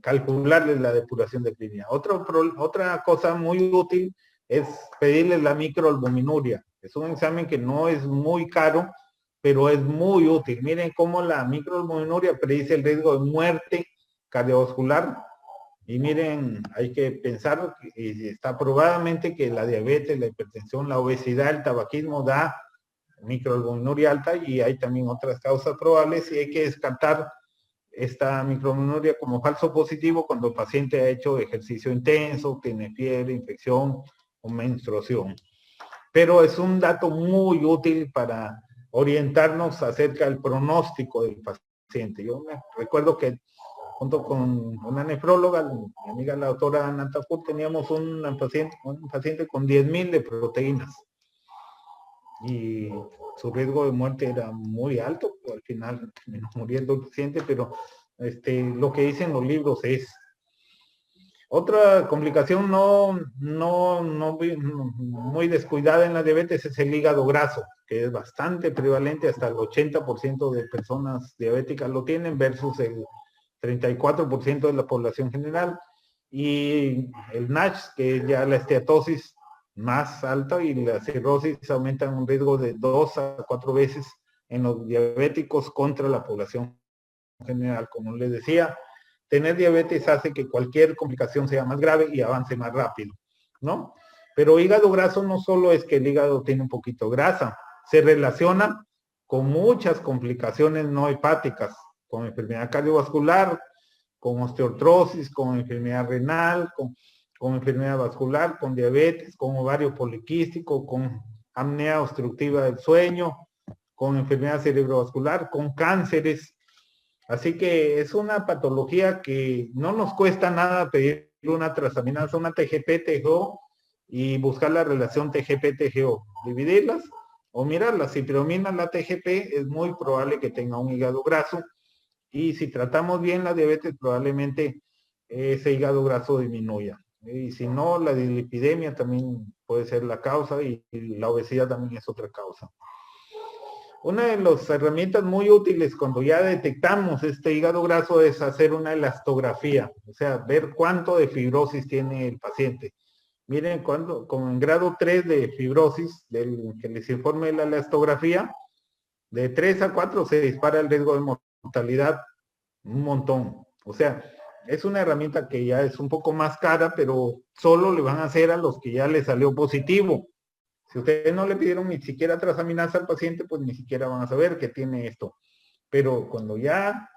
calcularles la depuración de creatinina. Otra cosa muy útil es pedirles la microalbuminuria. Es un examen que no es muy caro, pero es muy útil. Miren cómo la microalbuminuria predice el riesgo de muerte cardiovascular. Y miren, hay que pensar, y está probadamente que la diabetes, la hipertensión, la obesidad, el tabaquismo da microalbuminuria alta, y hay también otras causas probables, y hay que descartar esta microalbuminuria como falso positivo cuando el paciente ha hecho ejercicio intenso, tiene fiebre, infección o menstruación. Pero es un dato muy útil para orientarnos acerca del pronóstico del paciente. Yo me recuerdo que junto con una nefróloga, mi amiga la doctora Natapur, teníamos un paciente con 10,000 de proteínas. Y su riesgo de muerte era muy alto, al final terminó muriendo el paciente, pero lo que dicen los libros es. Otra complicación muy descuidada en la diabetes es el hígado graso, que es bastante prevalente, hasta el 80% de personas diabéticas lo tienen versus el 34% de la población general, y el NASH, que es ya la esteatosis más alta, y la cirrosis aumentan un riesgo de 2 a 4 veces en los diabéticos contra la población general. Como les decía, tener diabetes hace que cualquier complicación sea más grave y avance más rápido, ¿no? Pero hígado graso no solo es que el hígado tiene un poquito de grasa, se relaciona con muchas complicaciones no hepáticas, con enfermedad cardiovascular, con osteoartrosis, con enfermedad renal, con enfermedad vascular, con diabetes, con ovario poliquístico, con apnea obstructiva del sueño, con enfermedad cerebrovascular, con cánceres. Así que es una patología que no nos cuesta nada pedir una transaminasa, una TGP-TGO, y buscar la relación TGP-TGO, dividirlas o mirarlas. Si predomina la TGP, es muy probable que tenga un hígado graso, y si tratamos bien la diabetes, probablemente ese hígado graso disminuya. Y si no, la dislipidemia también puede ser la causa, y la obesidad también es otra causa. Una de las herramientas muy útiles cuando ya detectamos este hígado graso es hacer una elastografía, o sea, ver cuánto de fibrosis tiene el paciente. Miren, como en grado 3 de fibrosis, que les informe la elastografía, de 3 a 4 se dispara el riesgo de mortalidad un montón. O sea, es una herramienta que ya es un poco más cara, pero solo le van a hacer a los que ya le salió positivo. Si ustedes no le pidieron ni siquiera transaminasa al paciente, pues ni siquiera van a saber que tiene esto. Pero cuando ya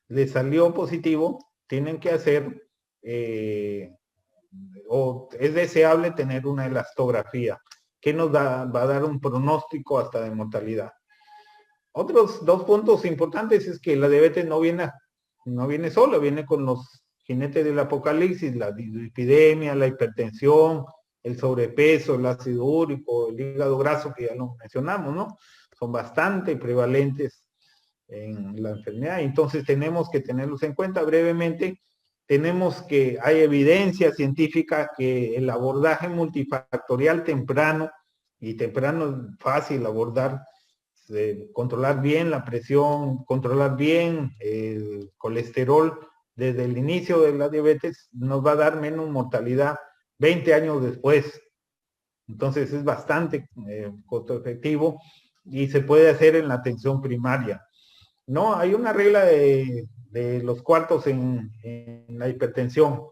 le salió positivo, tienen que hacer, o es deseable tener una elastografía que nos va a dar un pronóstico hasta de mortalidad. Otros 2 puntos importantes es que la diabetes no viene sola, viene con los jinetes del apocalipsis, la dislipidemia, la hipertensión, el sobrepeso, el ácido úrico, el hígado graso, que ya lo mencionamos, ¿no? Son bastante prevalentes en la enfermedad, entonces tenemos que tenerlos en cuenta. Brevemente, hay evidencia científica que el abordaje multifactorial temprano, y temprano es fácil abordar, controlar bien la presión, controlar bien el colesterol desde el inicio de la diabetes, nos va a dar menos mortalidad 20 años después. Entonces es bastante costo efectivo y se puede hacer en la atención primaria. No, hay una regla de los cuartos en la hipertensión.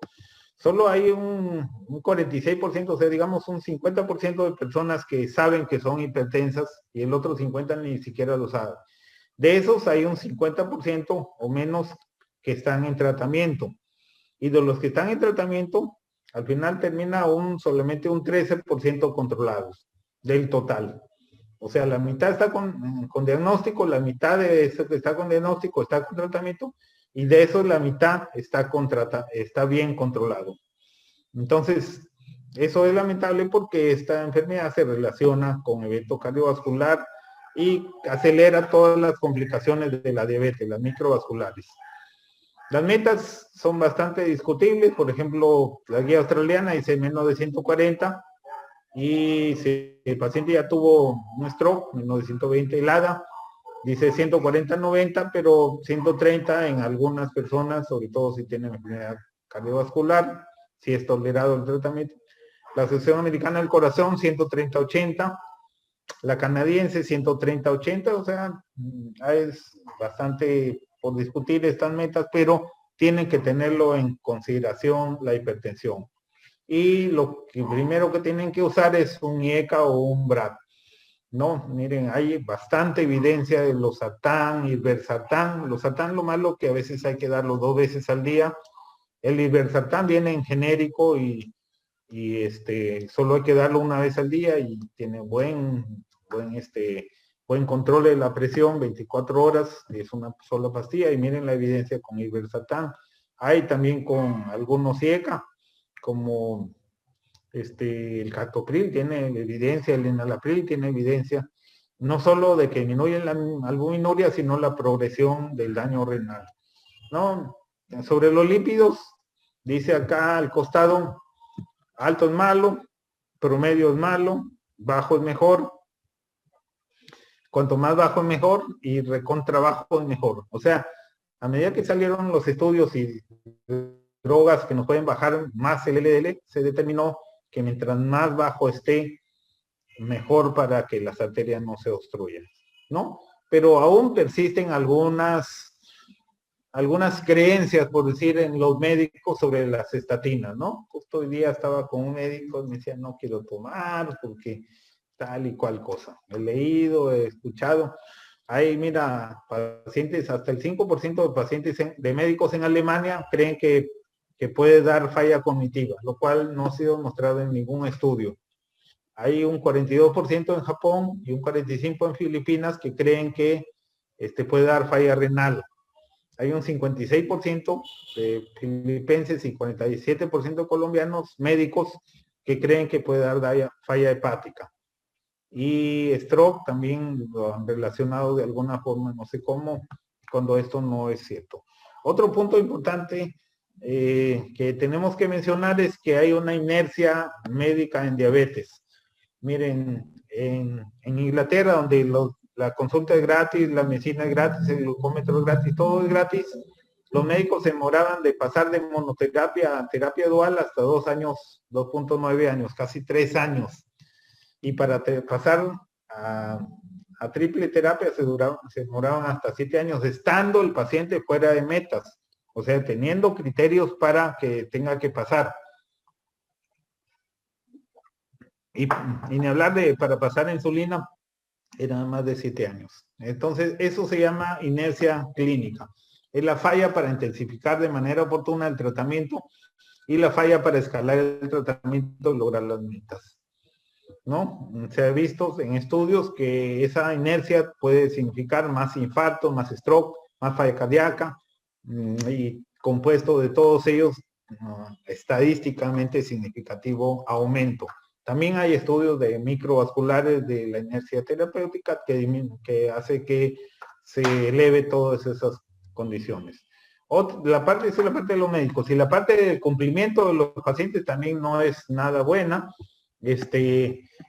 Solo hay un 46%, o sea, digamos un 50% de personas que saben que son hipertensas y el otro 50% ni siquiera lo sabe. De esos hay un 50% o menos que están en tratamiento. Y de los que están en tratamiento, al final termina solamente un 13% controlados del total. O sea, la mitad está con diagnóstico, la mitad de eso que está con diagnóstico está con tratamiento, y de eso la mitad está bien controlado. Entonces, eso es lamentable porque esta enfermedad se relaciona con evento cardiovascular y acelera todas las complicaciones de la diabetes, las microvasculares. Las metas son bastante discutibles, por ejemplo, la guía australiana dice menos de 140, y si el paciente ya tuvo un stroke, menos de 120, el ADA dice 140-90, pero 130 en algunas personas, sobre todo si tienen enfermedad cardiovascular, si es tolerado el tratamiento. La Asociación Americana del Corazón, 130-80, la canadiense, 130-80, o sea, es bastante por discutir estas metas, pero tienen que tenerlo en consideración la hipertensión. Y lo primero que tienen que usar es un IECA o un BRAC. No, miren, hay bastante evidencia de losartán, irbesartán. Losartán, lo malo que a veces hay que darlo 2 veces al día. El irbesartán viene en genérico y solo hay que darlo 1 vez al día y tiene buen control de la presión, 24 horas, es una sola pastilla. Y miren la evidencia con irbesartán. Hay también con algunos IECA, como el captopril tiene evidencia, el enalapril tiene evidencia, no solo de que disminuye la albuminuria, sino la progresión del daño renal. ¿No? Sobre los lípidos, dice acá al costado, alto es malo, promedio es malo, bajo es mejor, cuanto más bajo es mejor y recontra bajo es mejor. O sea, a medida que salieron los estudios y drogas que nos pueden bajar más el LDL, se determinó que mientras más bajo esté, mejor para que las arterias no se obstruyan, ¿no? Pero aún persisten algunas creencias, por decir, en los médicos sobre las estatinas, ¿no? Justo hoy día estaba con un médico y me decía, no quiero tomar porque tal y cual cosa. He leído, he escuchado. Hay, mira, pacientes, hasta el 5% de pacientes de médicos en Alemania creen que puede dar falla cognitiva, lo cual no ha sido mostrado en ningún estudio. Hay un 42% en Japón y un 45% en Filipinas que creen que puede dar falla renal. Hay un 56% de filipenses y 47% de colombianos médicos que creen que puede dar falla hepática. Y stroke también lo han relacionado de alguna forma, no sé cómo, cuando esto no es cierto. Otro punto importante que tenemos que mencionar es que hay una inercia médica en diabetes. Miren, en Inglaterra, donde la consulta es gratis, la medicina es gratis, el glucómetro es gratis, todo es gratis, los médicos se demoraban de pasar de monoterapia a terapia dual hasta 2 años, 2.9 años, casi 3 años. Y para pasar a triple terapia se demoraban hasta 7 años, estando el paciente fuera de metas, o sea, teniendo criterios para que tenga que pasar. Y ni hablar de para pasar insulina, eran más de 7 años. Entonces, eso se llama inercia clínica. Es la falla para intensificar de manera oportuna el tratamiento y la falla para escalar el tratamiento y lograr las metas, ¿no? Se ha visto en estudios que esa inercia puede significar más infarto, más stroke, más falla cardíaca, y compuesto de todos ellos, estadísticamente significativo aumento. También hay estudios de microvasculares de la inercia terapéutica que hace que se eleve todas esas condiciones. La parte, esa es la parte de los médicos. Y la parte del cumplimiento de los pacientes también no es nada buena.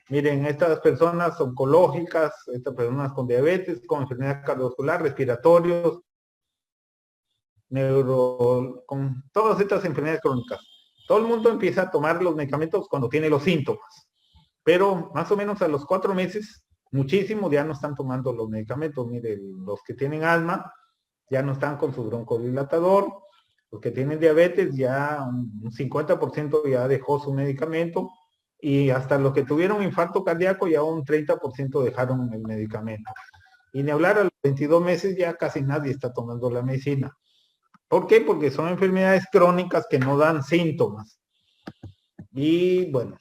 Miren, estas personas oncológicas, estas personas con diabetes, con enfermedad cardiovascular, respiratorios, con todas estas enfermedades crónicas. Todo el mundo empieza a tomar los medicamentos cuando tiene los síntomas, pero más o menos a los 4 meses, muchísimos ya no están tomando los medicamentos. Miren, los que tienen asma ya no están con su broncodilatador, los que tienen diabetes ya un 50% ya dejó su medicamento, y hasta los que tuvieron infarto cardíaco ya un 30% dejaron el medicamento. Y ni hablar, a los 22 meses ya casi nadie está tomando la medicina. ¿Por qué? Porque son enfermedades crónicas que no dan síntomas. Y bueno,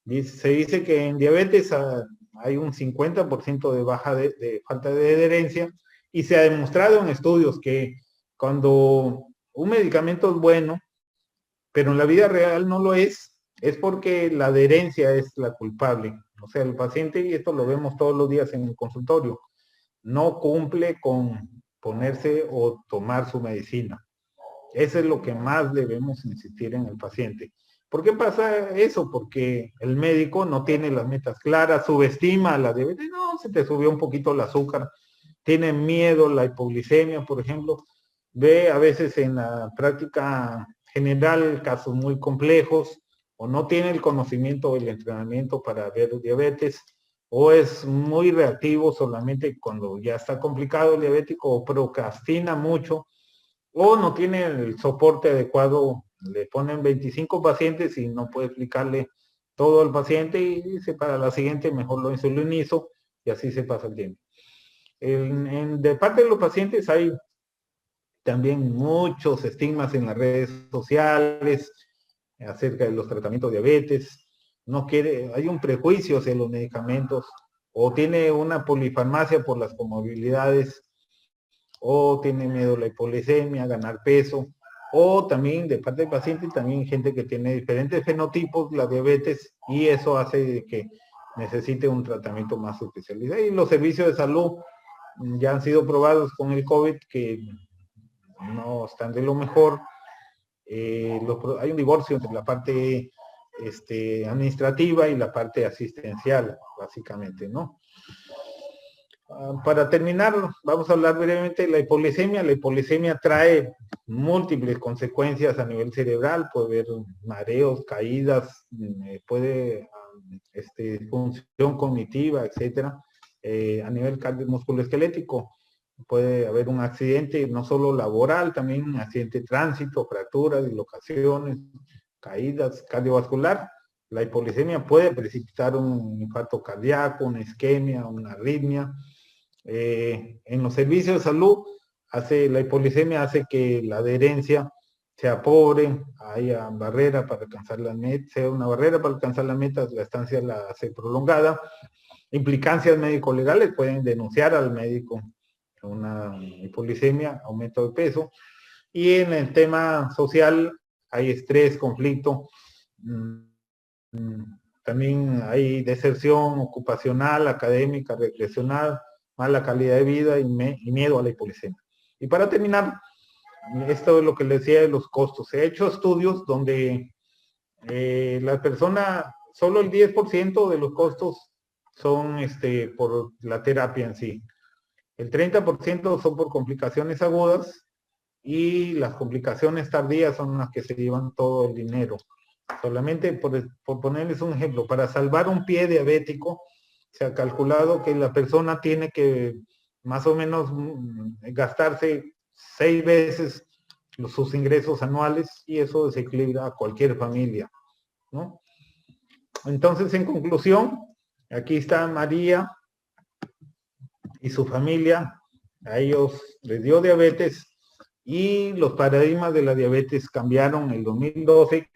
se dice que en diabetes hay un 50% de baja de falta de adherencia, y se ha demostrado en estudios que cuando un medicamento es bueno, pero en la vida real no lo es porque la adherencia es la culpable. O sea, el paciente, y esto lo vemos todos los días en el consultorio, no cumple con ponerse o tomar su medicina. Eso es lo que más debemos insistir en el paciente. ¿Por qué pasa eso? Porque el médico no tiene las metas claras, subestima la diabetes. No, se te subió un poquito el azúcar, tiene miedo, la hipoglicemia, por ejemplo. Ve a veces en la práctica general casos muy complejos, o no tiene el conocimiento o el entrenamiento para ver diabetes, o es muy reactivo solamente cuando ya está complicado el diabético, o procrastina mucho, o no tiene el soporte adecuado. Le ponen 25 pacientes y no puede explicarle todo al paciente, y dice para la siguiente mejor lo insulinizo, y así se pasa el tiempo. De parte de los pacientes hay también muchos estigmas en las redes sociales acerca de los tratamientos de diabetes. No quiere, hay un prejuicio hacia los medicamentos, o tiene una polifarmacia por las comorbilidades, o tiene miedo a la hipoglicemia, ganar peso, o también de parte del paciente, también gente que tiene diferentes fenotipos, la diabetes, y eso hace que necesite un tratamiento más especializado. Y los servicios de salud ya han sido probados con el COVID que no están de lo mejor. Hay un divorcio entre la parte administrativa y la parte asistencial, básicamente, ¿no? Para terminar, vamos a hablar brevemente de la hipoglicemia. La hipoglicemia trae múltiples consecuencias a nivel cerebral, puede haber mareos, caídas, puede disfunción cognitiva, etcétera. A nivel musculoesquelético puede haber un accidente, no solo laboral, también un accidente de tránsito, fracturas, dislocaciones, caídas, cardiovascular. La hipoglicemia puede precipitar un infarto cardíaco, una isquemia, una arritmia. En los servicios de salud, la hipoglicemia hace que la adherencia sea pobre, haya barrera para alcanzar las metas, sea una barrera para alcanzar las metas, la estancia la hace prolongada. Implicancias médico-legales, pueden denunciar al médico una hipoglicemia, aumento de peso. Y en el tema social hay estrés, conflicto, también hay deserción ocupacional, académica, recreacional, mala calidad de vida y miedo a la hipoglicemia. Y para terminar, esto es lo que les decía de los costos. Se ha hecho estudios donde la persona, solo el 10% de los costos son por la terapia en sí. El 30% son por complicaciones agudas, y las complicaciones tardías son las que se llevan todo el dinero. Solamente por ponerles un ejemplo, para salvar un pie diabético, se ha calculado que la persona tiene que más o menos gastarse 6 veces sus ingresos anuales, y eso desequilibra a cualquier familia, ¿no? Entonces, en conclusión, aquí está María y su familia. A ellos les dio diabetes, y los paradigmas de la diabetes cambiaron en el 2012.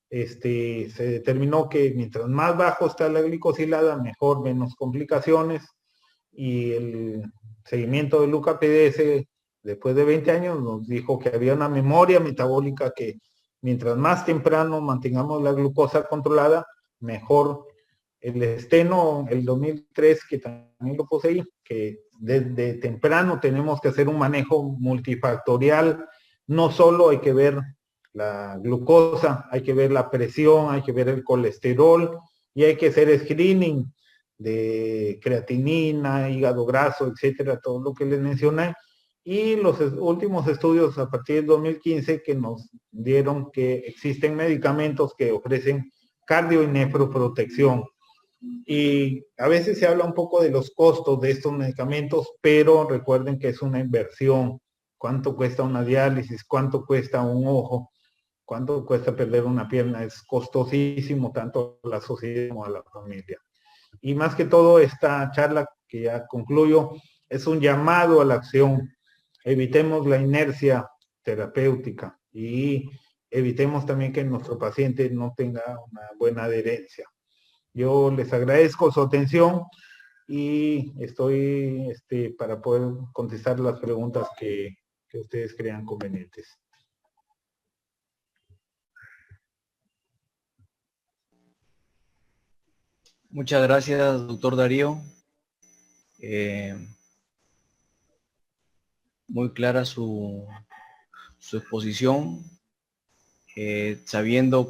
Se determinó que mientras más bajo está la glicosilada, mejor, menos complicaciones, y el seguimiento del UKPDS después de 20 años nos dijo que había una memoria metabólica, que mientras más temprano mantengamos la glucosa controlada, mejor. El esteno, el 2003, que también lo poseí, que desde temprano tenemos que hacer un manejo multifactorial. No solo hay que ver la glucosa, hay que ver la presión, hay que ver el colesterol y hay que hacer screening de creatinina, hígado graso, etcétera, todo lo que les mencioné. Y los últimos estudios a partir del 2015 que nos dieron que existen medicamentos que ofrecen cardio y nefroprotección. Y a veces se habla un poco de los costos de estos medicamentos, pero recuerden que es una inversión. ¿Cuánto cuesta una diálisis? ¿Cuánto cuesta un ojo? ¿Cuánto cuesta perder una pierna? Es costosísimo tanto a la sociedad como a la familia. Y más que todo, esta charla que ya concluyo es un llamado a la acción. Evitemos la inercia terapéutica y evitemos también que nuestro paciente no tenga una buena adherencia. Yo les agradezco su atención y estoy para poder contestar las preguntas que ustedes crean convenientes. Muchas gracias, doctor Darío. Muy clara su exposición, sabiendo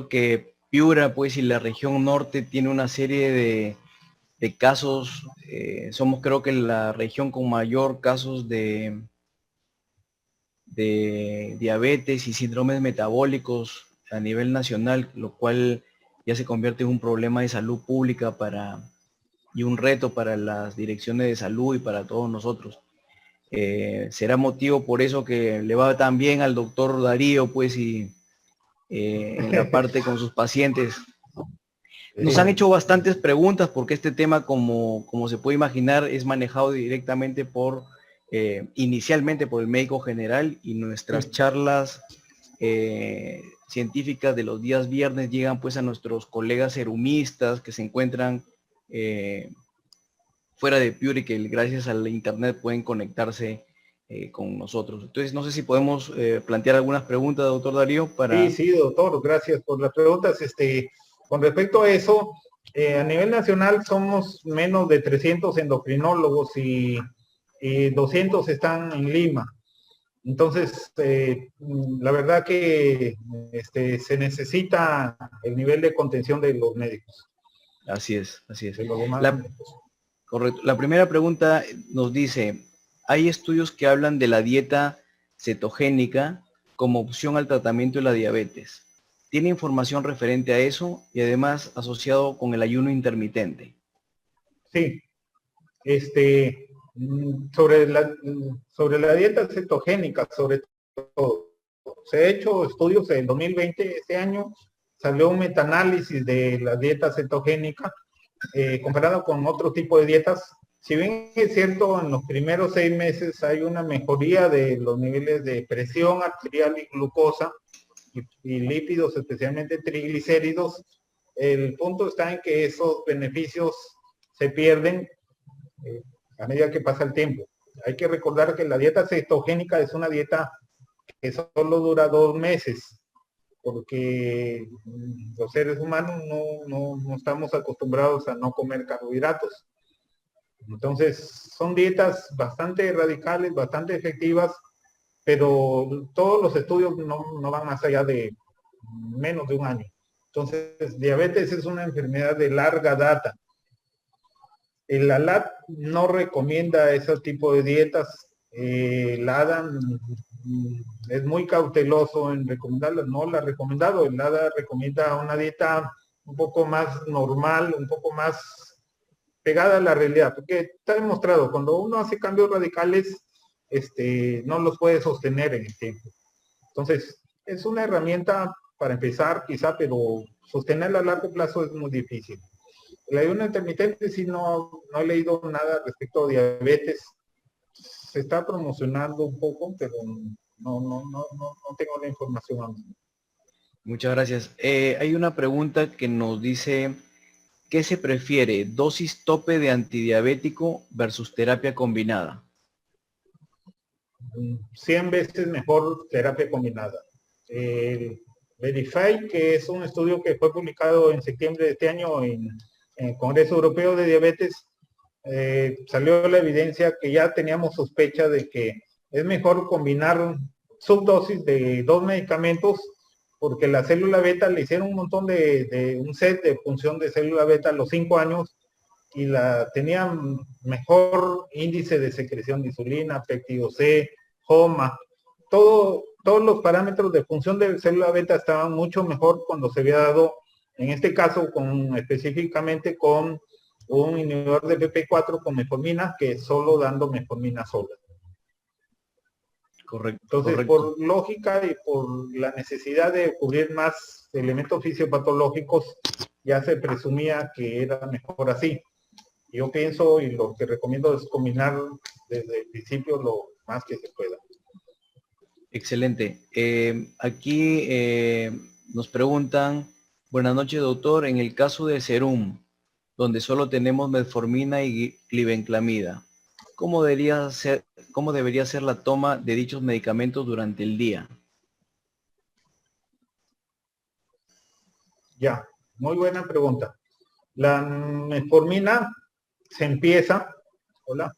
que Piura, pues, y la región norte tiene una serie de casos. Somos, creo que, la región con mayor casos de diabetes y síndromes metabólicos a nivel nacional, lo cual ya se convierte en un problema de salud pública y un reto para las direcciones de salud y para todos nosotros. Será motivo por eso que le va tan bien al doctor Darío, pues, y en la parte con sus pacientes. Nos han hecho bastantes preguntas porque este tema, como se puede imaginar, es manejado directamente inicialmente por el médico general, y nuestras charlas científicas de los días viernes llegan, pues, a nuestros colegas serumistas que se encuentran fuera de Piura y que gracias al internet pueden conectarse con nosotros. Entonces, no sé si podemos plantear algunas preguntas, doctor Darío, para... Sí, doctor, gracias por las preguntas. Con respecto a eso, a nivel nacional somos menos de 300 endocrinólogos y 200 están en Lima. Entonces, la verdad que se necesita el nivel de contención de los médicos. Así es, así es. De los demás Correcto. La primera pregunta nos dice, ¿hay estudios que hablan de la dieta cetogénica como opción al tratamiento de la diabetes? ¿Tiene información referente a eso y además asociado con el ayuno intermitente? Sí. Sobre la dieta cetogénica, sobre todo, se ha hecho estudios en 2020, este año salió un metaanálisis de la dieta cetogénica comparado con otro tipo de dietas. Si bien es cierto, en los primeros 6 meses hay una mejoría de los niveles de presión arterial y glucosa y lípidos, especialmente triglicéridos, el punto está en que esos beneficios se pierden a medida que pasa el tiempo. Hay que recordar que la dieta cetogénica es una dieta que solo dura 2 meses, porque los seres humanos no estamos acostumbrados a no comer carbohidratos. Entonces, son dietas bastante radicales, bastante efectivas, pero todos los estudios no van más allá de menos de un año. Entonces, diabetes es una enfermedad de larga data. El ALAT no recomienda ese tipo de dietas. El ADA es muy cauteloso en recomendarlas, no la ha recomendado. El ADA recomienda una dieta un poco más normal, un poco más pegada a la realidad, porque está demostrado, cuando uno hace cambios radicales, no los puede sostener en el tiempo. Entonces, es una herramienta para empezar quizá, pero sostenerla a largo plazo es muy difícil. El ayuno intermitente sí no he leído nada respecto a diabetes. Se está promocionando un poco, pero no tengo la información aún. Muchas gracias. Hay una pregunta que nos dice, ¿qué se prefiere, dosis tope de antidiabético versus terapia combinada? 100 veces mejor terapia combinada. El Verify, que es un estudio que fue publicado en septiembre de este año en el Congreso Europeo de Diabetes, salió la evidencia que ya teníamos sospecha de que es mejor combinar subdosis de dos medicamentos, porque la célula beta le hicieron un montón un set de función de célula beta a los 5 años y tenía mejor índice de secreción de insulina, péptido C, HOMA, todos los parámetros de función de célula beta estaban mucho mejor cuando se había dado, en este caso, específicamente con un inhibidor de PP4 con metformina, que solo dando metformina sola. Correcto. Entonces, correcto. por lógica y por la necesidad de cubrir más elementos fisiopatológicos, ya se presumía que era mejor así. Yo pienso y lo que recomiendo es combinar desde el principio lo más que se pueda. Excelente. Aquí nos preguntan, buenas noches doctor, en el caso de Serum, donde solo tenemos metformina y glibenclamida, ¿cómo debería ser la toma de dichos medicamentos durante el día? Ya, muy buena pregunta. La metformina se empieza, hola,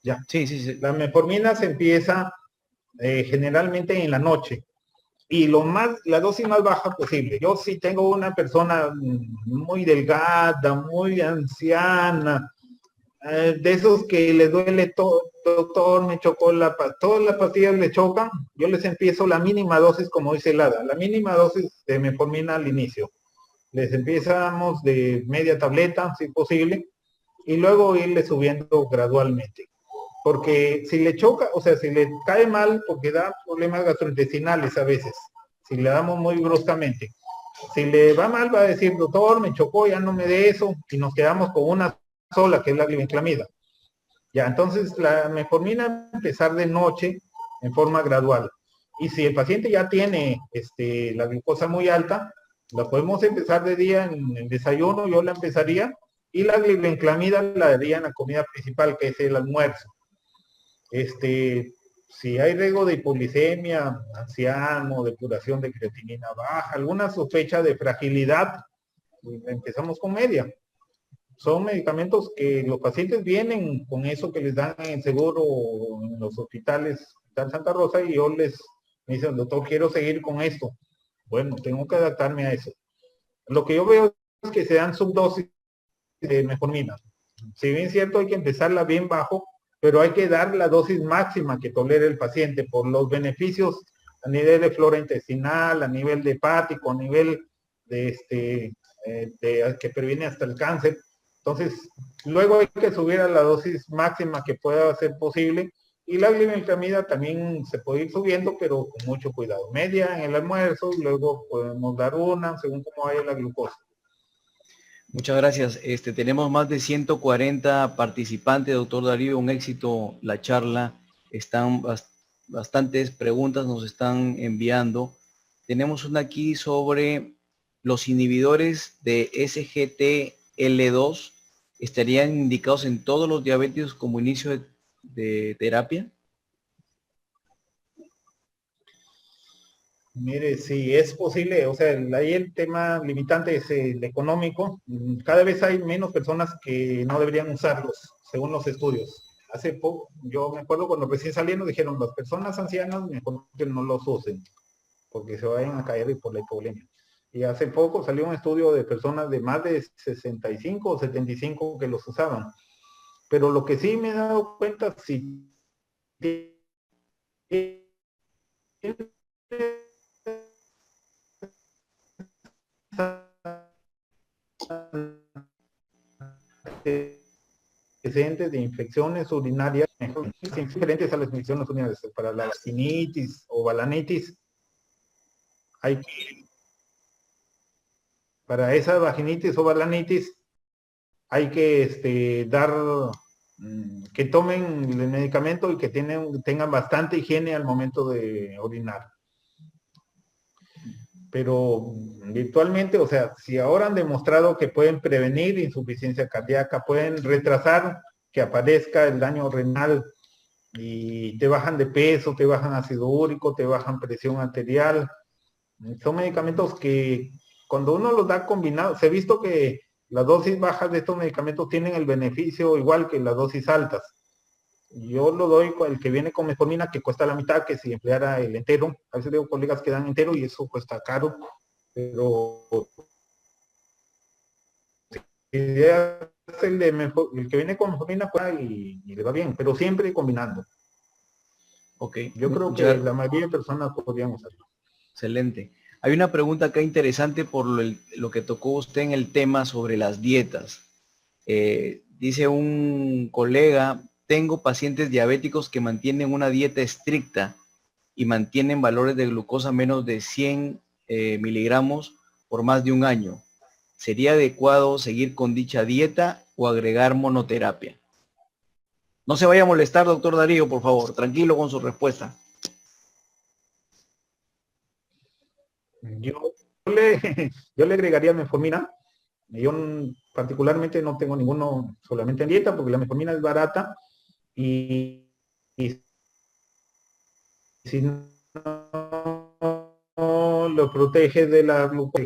ya. Sí, sí, sí. La metformina se empieza generalmente en la noche y la dosis más baja posible. Yo si tengo una persona muy delgada, muy anciana, de esos que le duele todo, doctor, me chocó todas las pastillas le chocan, yo les empiezo la mínima dosis, como dice Lada, la mínima dosis de metformina al inicio. Les empezamos de media tableta, si posible, y luego irle subiendo gradualmente. Porque si le choca, o sea, si le cae mal, porque da problemas gastrointestinales a veces, si le damos muy bruscamente. Si le va mal, va a decir, doctor, me chocó, ya no me dé eso, y nos quedamos con una sola, que es la glibenclamida. Ya, entonces la metformina empezar de noche en forma gradual. Y si el paciente ya tiene la glucosa muy alta, la podemos empezar de día en el desayuno, yo la empezaría, y la glibenclamida la daría en la comida principal, que es el almuerzo. Si hay riesgo de hipoglicemia, anciano, depuración de creatinina baja, alguna sospecha de fragilidad, empezamos con media. Son medicamentos que los pacientes vienen con eso que les dan en el seguro en los hospitales de Santa Rosa y yo me dicen, doctor, quiero seguir con esto. Bueno, tengo que adaptarme a eso. Lo que yo veo es que se dan subdosis de metformina. Si bien es cierto, hay que empezarla bien bajo, pero hay que dar la dosis máxima que tolere el paciente por los beneficios a nivel de flora intestinal, a nivel de hepático, a nivel de que previene hasta el cáncer. Entonces, luego hay que subir a la dosis máxima que pueda ser posible y la glibenclamida también se puede ir subiendo, pero con mucho cuidado. Media en el almuerzo, luego podemos dar una según cómo vaya la glucosa. Muchas gracias. Tenemos más de 140 participantes, doctor Darío, un éxito la charla. Están bastantes preguntas, nos están enviando. Tenemos una aquí sobre los inhibidores de SGTL2. ¿Estarían indicados en todos los diabéticos como inicio de terapia? Mire, si es posible, o sea, ahí el tema limitante es el económico. Cada vez hay menos personas que no deberían usarlos, según los estudios. Hace poco, yo me acuerdo cuando recién salieron, dijeron, las personas ancianas mejor que no los usen, porque se vayan a caer por la hipovolemia. Y hace poco salió un estudio de personas de más de 65 o 75 que los usaban. Pero lo que sí me he dado cuenta, si antecedentes de infecciones urinarias diferentes a las infecciones urinarias para la vaginitis o balanitis. Para esa vaginitis o balanitis hay que dar que tomen el medicamento y que tengan bastante higiene al momento de orinar. Pero virtualmente, o sea, si ahora han demostrado que pueden prevenir insuficiencia cardíaca, pueden retrasar que aparezca el daño renal y te bajan de peso, te bajan ácido úrico, te bajan presión arterial. Son medicamentos que cuando uno los da combinados, se ha visto que las dosis bajas de estos medicamentos tienen el beneficio igual que las dosis altas. Yo lo doy con el que viene con metformina, que cuesta la mitad que si empleara el entero. A veces veo colegas que dan entero y eso cuesta caro, pero el que viene con metformina y le va bien, pero siempre combinando. Ok, Yo creo que la mayoría de personas podrían usarlo. Excelente. Hay una pregunta acá interesante por lo que tocó usted en el tema sobre las dietas. Dice un colega, tengo pacientes diabéticos que mantienen una dieta estricta y mantienen valores de glucosa menos de 100 miligramos por más de un año. ¿Sería adecuado seguir con dicha dieta o agregar monoterapia? No se vaya a molestar, doctor Darío, por favor. Tranquilo con su respuesta. Yo le agregaría metformina. Yo particularmente no tengo ninguno solamente en dieta porque la metformina es barata y si no lo protege de la glucosa,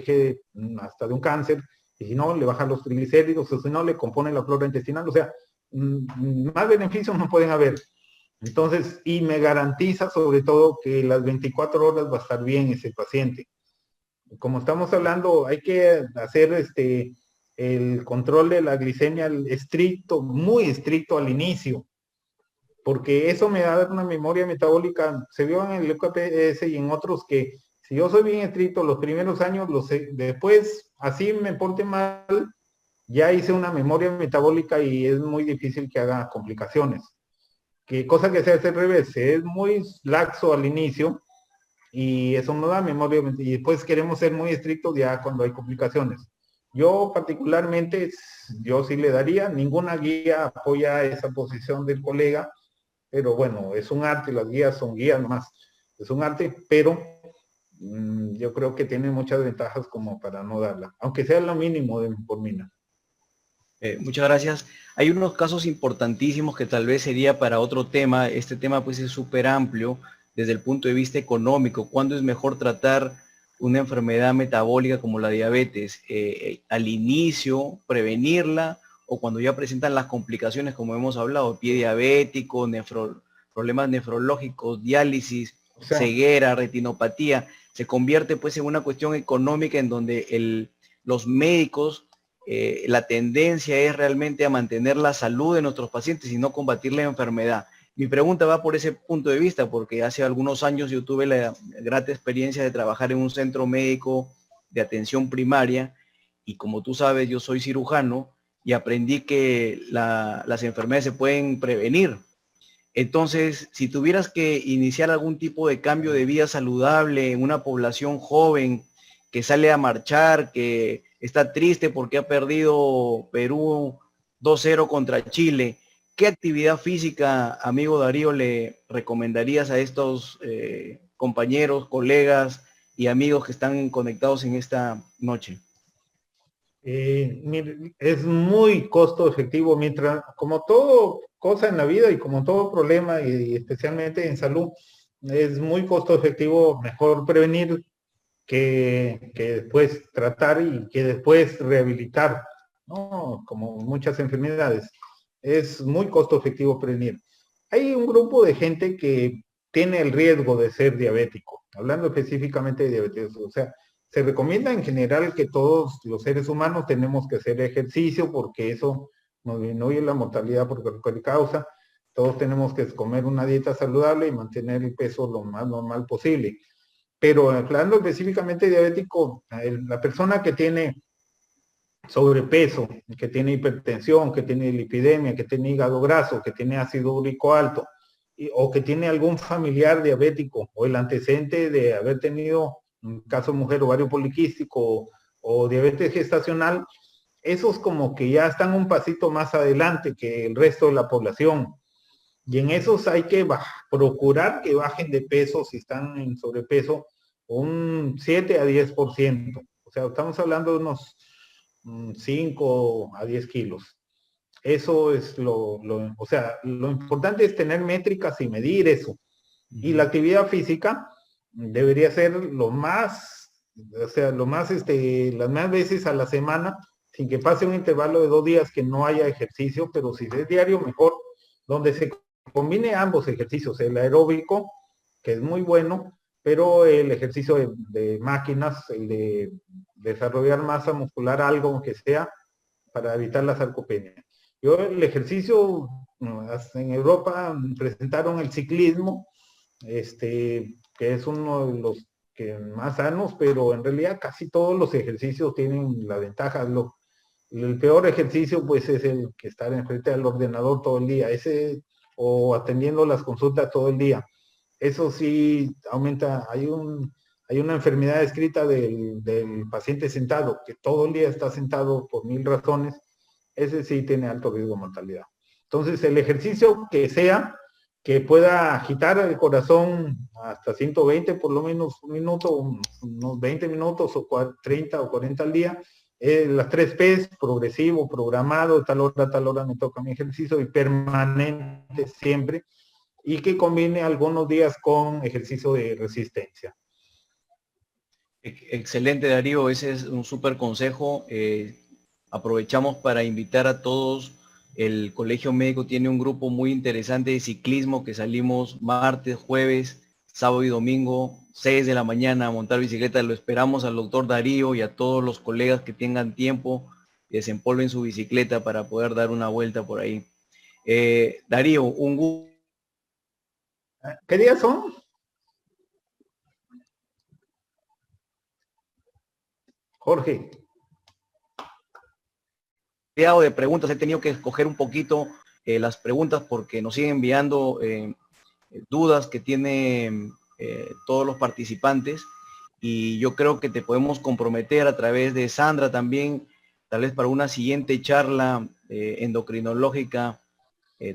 hasta de un cáncer, y si no, le baja los triglicéridos, o si no, le compone la flora intestinal, o sea, más beneficios no pueden haber. Entonces, y me garantiza sobre todo que las 24 horas va a estar bien ese paciente. Como estamos hablando, hay que hacer el control de la glicemia estricto, muy estricto al inicio, porque eso me da una memoria metabólica. Se vio en el EQPS y en otros que si yo soy bien estricto los primeros años, después así me porte mal, ya hice una memoria metabólica y es muy difícil que haga complicaciones. Cosa que se hace al revés, es muy laxo al inicio y eso no da memoria y después queremos ser muy estrictos ya cuando hay complicaciones. Yo particularmente, yo sí le daría, ninguna guía apoya esa posición del colega, pero bueno, es un arte, las guías son guías nomás, es un arte, pero yo creo que tiene muchas ventajas como para no darla, aunque sea lo mínimo de metformina. Muchas gracias. Hay unos casos importantísimos que tal vez sería para otro tema. Este tema pues es súper amplio desde el punto de vista económico. ¿Cuándo es mejor tratar una enfermedad metabólica como la diabetes? ¿Al inicio, prevenirla o cuando ya presentan las complicaciones como hemos hablado, pie diabético, problemas nefrológicos, diálisis, O sea, ceguera, retinopatía? Se convierte pues en una cuestión económica en donde los médicos la tendencia es realmente a mantener la salud de nuestros pacientes y no combatir la enfermedad. Mi pregunta va por ese punto de vista, porque hace algunos años yo tuve la grata experiencia de trabajar en un centro médico de atención primaria y como tú sabes, yo soy cirujano y aprendí que las enfermedades se pueden prevenir. Entonces, si tuvieras que iniciar algún tipo de cambio de vida saludable en una población joven que sale a marchar, que está triste porque ha perdido Perú 2-0 contra Chile, ¿qué actividad física, amigo Darío, le recomendarías a estos compañeros, colegas y amigos que están conectados en esta noche? Es muy costo efectivo, mientras, como todo cosa en la vida y como todo problema, y especialmente en salud, es muy costo efectivo, mejor prevenir que después tratar y que después rehabilitar, ¿no? Como muchas enfermedades. Es muy costo efectivo prevenir. Hay un grupo de gente que tiene el riesgo de ser diabético, hablando específicamente de diabetes, o sea, se recomienda en general que todos los seres humanos tenemos que hacer ejercicio porque eso nos disminuye la mortalidad por cualquier causa. Todos tenemos que comer una dieta saludable y mantener el peso lo más normal posible. Pero hablando específicamente de diabético, la persona que tiene sobrepeso, que tiene hipertensión, que tiene lipidemia, que tiene hígado graso, que tiene ácido úrico alto, o que tiene algún familiar diabético, o el antecedente de haber tenido, en caso de mujer, ovario poliquístico o diabetes gestacional, esos como que ya están un pasito más adelante que el resto de la población. Y en esos hay que procurar que bajen de peso si están en sobrepeso un 7 a 10%. O sea, estamos hablando de unos 5 a 10 kilos. Eso es o sea, lo importante es tener métricas y medir eso. Y la actividad física debería ser lo más, o sea, las más veces a la semana, sin que pase un intervalo de 2 días que no haya ejercicio, pero si es diario, mejor, donde se combine ambos ejercicios, el aeróbico, que es muy bueno, pero el ejercicio de máquinas, el de desarrollar masa muscular, algo que sea, para evitar la sarcopenia. Yo el ejercicio, en Europa presentaron el ciclismo, que es uno de los que más sanos, pero en realidad casi todos los ejercicios tienen la ventaja. El peor ejercicio pues es el que estar enfrente del ordenador todo el día, ese o atendiendo las consultas todo el día. Eso sí aumenta, hay una enfermedad escrita del paciente sentado, que todo el día está sentado por 1000 razones, ese sí tiene alto riesgo de mortalidad. Entonces el ejercicio que sea, que pueda agitar el corazón hasta 120 por lo menos un minuto, unos 20 minutos o 30 o 40 al día, las 3 P's, progresivo, programado, tal hora me toca mi ejercicio y permanente siempre, y que combine algunos días con ejercicio de resistencia. Excelente, Darío, ese es un súper consejo. Aprovechamos para invitar a todos. El Colegio Médico tiene un grupo muy interesante de ciclismo que salimos martes, jueves, sábado y domingo, 6 de la mañana a montar bicicleta. Lo esperamos al doctor Darío y a todos los colegas que tengan tiempo y desempolven su bicicleta para poder dar una vuelta por ahí. Darío, un gusto. ¿Qué días son? Jorge. De preguntas, he tenido que escoger un poquito las preguntas porque nos siguen enviando dudas que tienen todos los participantes, y yo creo que te podemos comprometer a través de Sandra también, tal vez para una siguiente charla endocrinológica,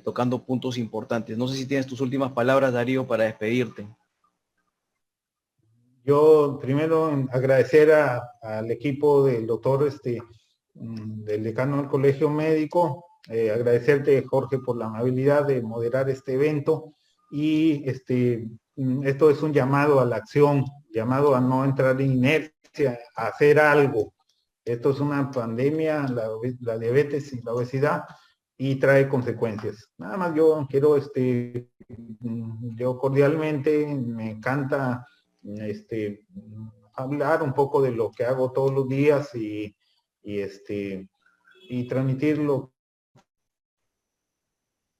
tocando puntos importantes. No sé si tienes tus últimas palabras, Darío, para despedirte. Yo primero agradecer al equipo del doctor, del decano del Colegio Médico, agradecerte, Jorge, por la amabilidad de moderar este evento, y esto es un llamado a la acción, llamado a no entrar en inercia, a hacer algo. Esto es una pandemia, la diabetes y la obesidad, y trae consecuencias. Nada más yo quiero, yo cordialmente, me encanta hablar un poco de lo que hago todos los días y transmitir lo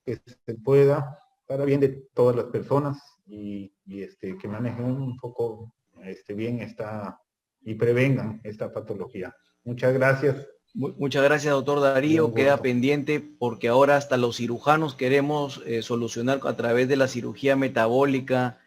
que se pueda para bien de todas las personas, y que manejen un poco bien y prevengan esta patología. Muchas gracias. Muchas gracias, doctor Darío. Queda pendiente porque ahora hasta los cirujanos queremos solucionar a través de la cirugía metabólica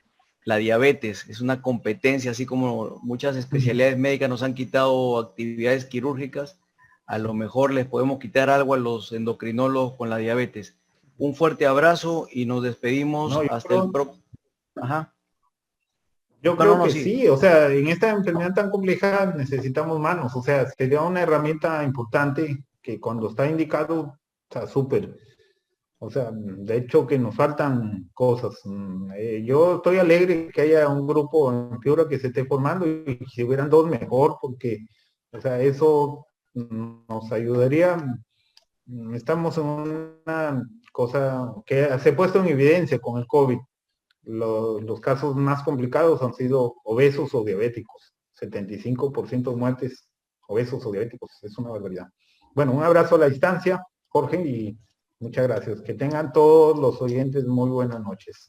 la diabetes. Es una competencia, así como muchas especialidades médicas nos han quitado actividades quirúrgicas, a lo mejor les podemos quitar algo a los endocrinólogos con la diabetes. Un fuerte abrazo y nos despedimos hasta el próximo. Ajá. Yo creo que sí, o sea, en esta enfermedad tan compleja necesitamos manos, o sea, sería una herramienta importante que cuando está indicado, está súper. O sea, de hecho que nos faltan cosas. Yo estoy alegre que haya un grupo en Piura que se esté formando, y si hubieran 2 mejor, porque, o sea, eso nos ayudaría. Estamos en una cosa que se ha puesto en evidencia con el COVID. Los casos más complicados han sido obesos o diabéticos. 75% de muertes obesos o diabéticos. Es una barbaridad. Bueno, un abrazo a la distancia, Jorge, y muchas gracias. Que tengan todos los oyentes muy buenas noches.